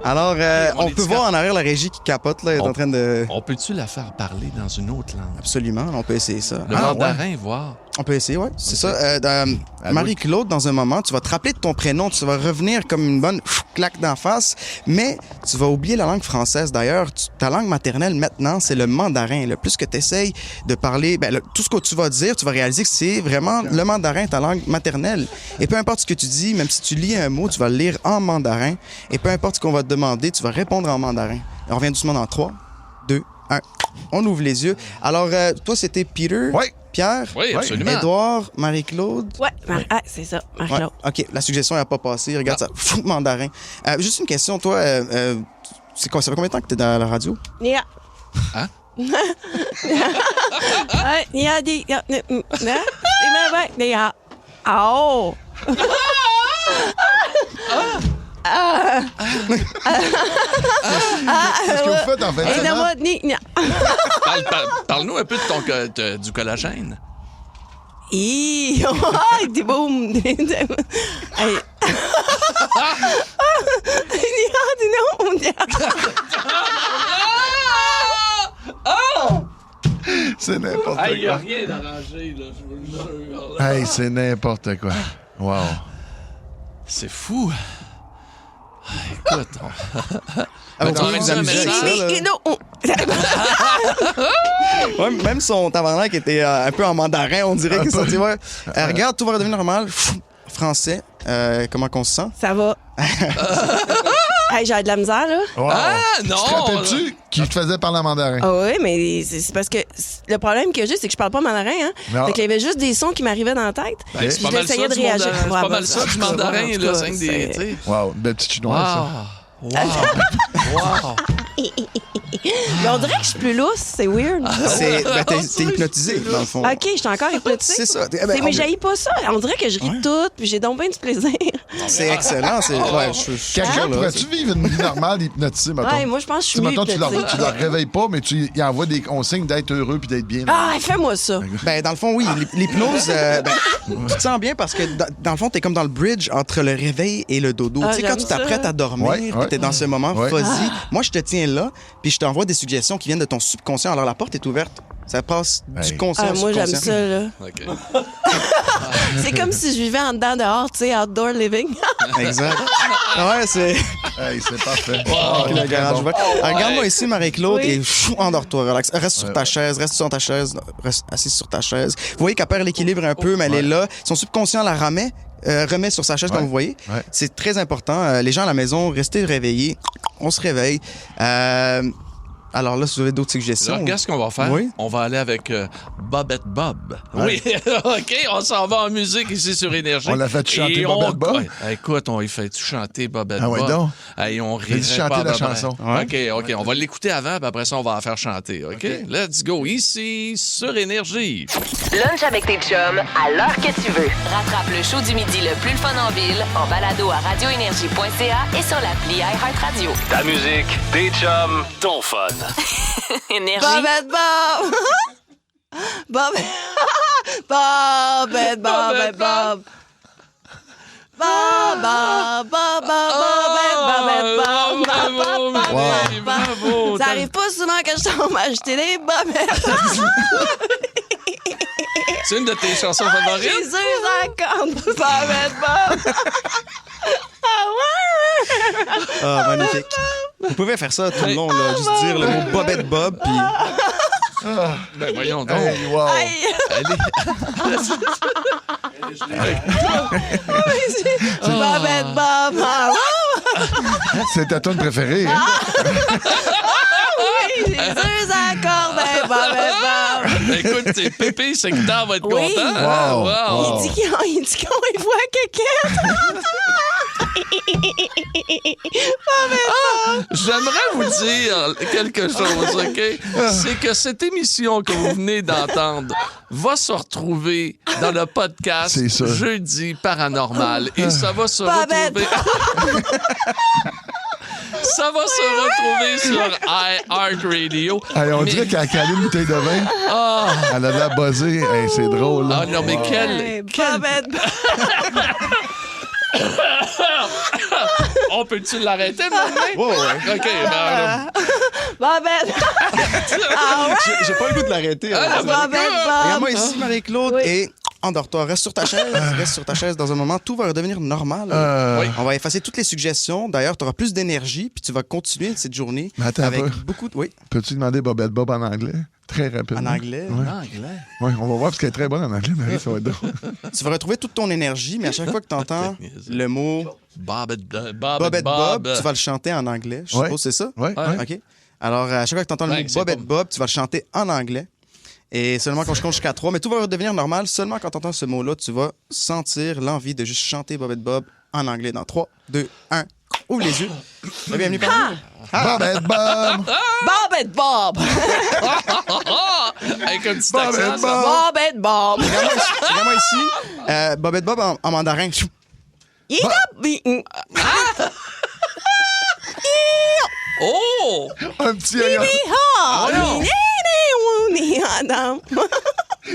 Alors, on peut voir en arrière la régie qui capote. Là, elle est en train de... On peut-tu la faire parler dans une autre langue? Absolument. On peut essayer ça. Le mandarin, voir. On peut essayer, oui. C'est ça. Marie-Claude, dans un moment, tu vas te rappeler de ton prénom. Tu vas revenir comme une bonne claque d'en face, mais tu vas oublier la langue française. D'ailleurs, ta langue maternelle, maintenant, c'est le mandarin. Le plus que tu essayes de parler, tout ce que tu vas dire, tu vas réaliser que c'est vraiment le mandarin, ta langue maternelle. Et peu importe ce que tu dis, même si tu lis un mot, tu vas le lire en mandarin. Et peu importe ce qu'on va te demander, tu vas répondre en mandarin. Et on revient doucement dans 3, 2, 1. On ouvre les yeux. Alors, toi, c'était Peter? Oui. Pierre? Oui, absolument. Édouard? Marie-Claude? Ouais, c'est ça, Marie-Claude. Ouais. OK, la suggestion n'a pas passé. Regarde ça. Fou, mandarin. Juste une question, toi. Ça fait combien de temps que tu es dans la radio? Yeah. Hein? Oh! Qu'est-ce que vous faites en fait? Parle-nous un peu de du collagène. Des boum. C'est n'importe quoi. Il n'y a rien d'arrangé, là, je vous le jure. Hey, c'est n'importe quoi. Wow. C'est fou. Écoute, on vous amusez avec ça, ouais, même son tabarnak était un peu en mandarin, on dirait qu'il sortait. Ouais. Regarde, tout va redevenir normal. Français, comment qu'on se sent? Ça va. J'ai de la misère, là. Wow. Ah, non! Tu te rappelles-tu qui te faisait parler en mandarin? Ah oui, mais c'est parce que le problème que j'ai, c'est que je parle pas mandarin, hein. Non. Fait qu'il y avait juste des sons qui m'arrivaient dans la tête. Ben, c'est pas mal ça, de réagir. C'est pas mal ça, du mandarin, là. C'est des. Wow, belle petite chinoise, ça. Wow! Mais on dirait que je suis plus lousse, c'est weird. T'es hypnotisé, dans le fond. OK, je suis encore hypnotisée. C'est ça. Mais j'haïs pas ça. On dirait que je ris tout, puis j'ai donc bien du plaisir. C'est excellent. Quelqu'un, pourrais-tu vivre une vie normale hypnotisée, mettons? Ouais, moi, je pense que je suis mieux hypnotisée. Tu leur réveilles pas, mais tu y envoies des consignes d'être heureux puis d'être bien. Fais-moi ça. Dans le fond, oui. L'hypnose, tu te sens bien parce que, dans le fond, t'es comme dans le bridge entre le réveil et le dodo. Tu sais, quand tu t'apprêtes à dormir, puis t'es dans ce moment fuzzy, moi, je te tiens là, puis je t'envoie des suggestions qui viennent de ton subconscient. Alors, la porte est ouverte. Ça passe du conscient au moi, subconscient. j'aime ça, là. OK. C'est comme si je vivais en dedans dehors, tu sais, outdoor living. Exact. Ouais, c'est... Hey, c'est parfait. Le garage ouvert. Regarde-moi ici, Marie-Claude, Oui. et endors-toi, relax. Reste sur ta chaise, reste sur ta chaise, reste assise sur ta chaise. Vous voyez qu'elle perd l'équilibre un peu, mais elle est là. Son subconscient la remet sur sa chaise, comme vous voyez. Ouais. C'est très important. Les gens à la maison, restez réveillés. On se réveille. Alors là, si vous avez d'autres suggestions... Alors, regarde ce qu'on va faire. Oui. On va aller avec Bobette Bob. Ouais. Oui, OK, on s'en va en musique ici sur Énergie. On l'a fait chanter Bobette Bob? Écoute, on y fait chanter Bobette Ah Bob. ouais, donc? Et on Vas-y, rirait chanter pas la à peu près. chanson. OK, on va l'écouter avant, puis après ça, on va la faire chanter. OK? Let's go, ici, sur Énergie. Lunch avec tes chums à l'heure que tu veux. Rattrape le show du midi le plus le fun en ville en balado à radioénergie.ca et sur l'appli iHeartRadio. Ta musique, tes chums, ton fun. Énergie. Bobette Bob! Bobette Bobette Bobette Bob! Bravo! Ça arrive pas souvent que je tombe à acheter des bobettes. C'est une de tes chansons favorites? J'ai sûr, ça compte. Bobette Bob! Ah, magnifique. Vous pouvez faire ça tout le long, là. Juste dire le mot Bobette Bob, puis... Ben voyons donc. Hey, wow. Bobette Bob. C'est ta tune préférée, hein? Oui, j'ai 2 accords d'un Bobette Bob. Écoute, c'est Pépé Secteur va être Oui. content. Wow. Wow. Il dit qu'on y voit Kékette. J'aimerais vous dire quelque chose, OK? C'est que cette émission que vous venez d'entendre va se retrouver dans le podcast Jeudi Paranormal. Et ça va se retrouver... Ça va se retrouver sur iHeartRadio. Hey, on dirait qu'elle a calé une bouteille de vin. Oh. Elle a de la buzzée. Hey, c'est drôle. Là. Ah non, mais On peut-tu l'arrêter maintenant? Ouais. OK, Bobette. J'ai pas le goût de l'arrêter. Regarde-moi ici, Marie-Claude, et endors-toi. Reste sur ta chaise. Reste sur ta chaise dans un moment. Tout va redevenir normal. On va effacer toutes les suggestions. D'ailleurs, tu auras plus d'énergie, puis tu vas continuer cette journée avec beaucoup de... Oui. Peux-tu demander Bobette Bob en anglais? Très rapidement. En anglais? Ouais. En anglais? Oui, on va voir parce qu'elle est très bonne en anglais, Marie, ça va être drôle. Tu vas retrouver toute ton énergie, mais à chaque fois que tu entends le mot Bobette Bob, tu vas le chanter en anglais. Je suppose c'est ça? Oui. OK. Alors, à chaque fois que tu entends le mot Bobette Bob, tu vas le chanter en anglais. Et seulement quand je compte jusqu'à 3, mais tout va redevenir normal. Seulement quand tu entends ce mot-là, tu vas sentir l'envie de juste chanter Bobette Bob en anglais dans 3, 2, 1. Ouvre les yeux. Bienvenue parmi nous. Bobette Bob! Bobette Bob! Avec un petit Bobette accent. Bob! Bobette Bob! Regarde-moi ici. Bobette Bob en mandarin. Oh! Un petit ailleurs.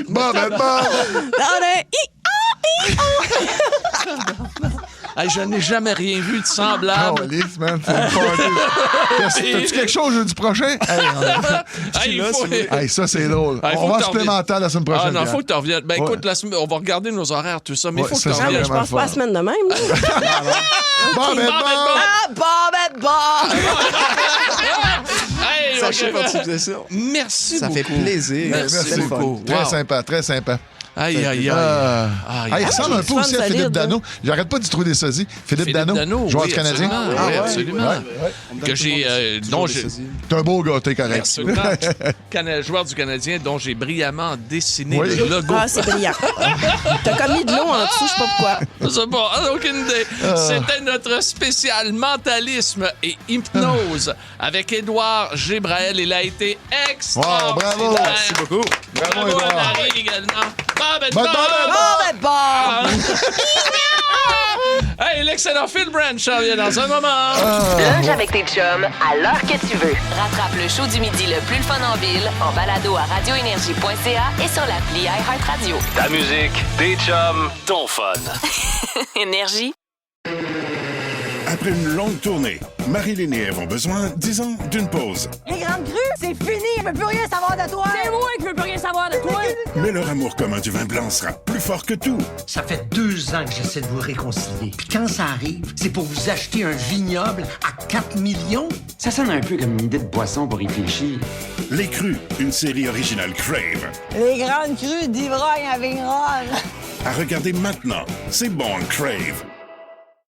Bobette Bob! Hey, je n'ai jamais rien vu de semblable. Calice, man, c'est une party. T'as-tu quelque chose jeudi prochain? Hey, ça, c'est drôle. On va supplémenter la semaine prochaine. Ah non, il faut que tu reviennes. Ben écoute, on va regarder nos horaires, tout ça, mais il faut que tu reviennes. Je pense pas la semaine de même. Bobette Bob! Bobette Bob! Sachez participation. Merci beaucoup. Ça fait plaisir. Merci beaucoup. Très sympa, très sympa. Aïe, aïe, il ressemble un peu aussi à Philippe Dano. J'arrête pas d'y trouver des sosies. Philippe Dano, joueur du Canadien. Oui, absolument. Que j'ai... T'es un beau gars, t'es correct. Absolument. Joueur du Canadien dont j'ai brillamment dessiné le logo. Ah, c'est brillant. T'as comme mis de l'eau en dessous, je sais pas pourquoi. Je sais pas, aucune idée. C'était notre spécial mentalisme et hypnose avec Édouard Gébraël. Il a été extraordinaire. Bravo. Merci beaucoup. Bravo à Marie également. Bobette Bob! Hey, l'excellent Phil Branch vient dans un moment. Lunch avec tes chums à l'heure que tu veux. Rattrape le show du midi le plus le fun en ville en balado à radioénergie.ca et sur l'appli iHeartRadio. Ta musique, tes chums, ton fun. Énergie. Après une longue tournée, Marilyn et Ève ont besoin, disons, d'une pause. Les grandes crues, c'est fini. Je veux plus rien savoir de toi. C'est moi qui veux plus rien savoir de toi. Mais leur amour commun du vin blanc sera plus fort que tout. Ça fait 2 ans que j'essaie de vous réconcilier. Puis quand ça arrive, c'est pour vous acheter un vignoble à 4 millions. Ça sonne un peu comme une idée de boisson pour réfléchir. Les Crus, une série originale Crave. Les grandes crues d'ivrogne à Vigneronne. À regarder maintenant, c'est bon Crave.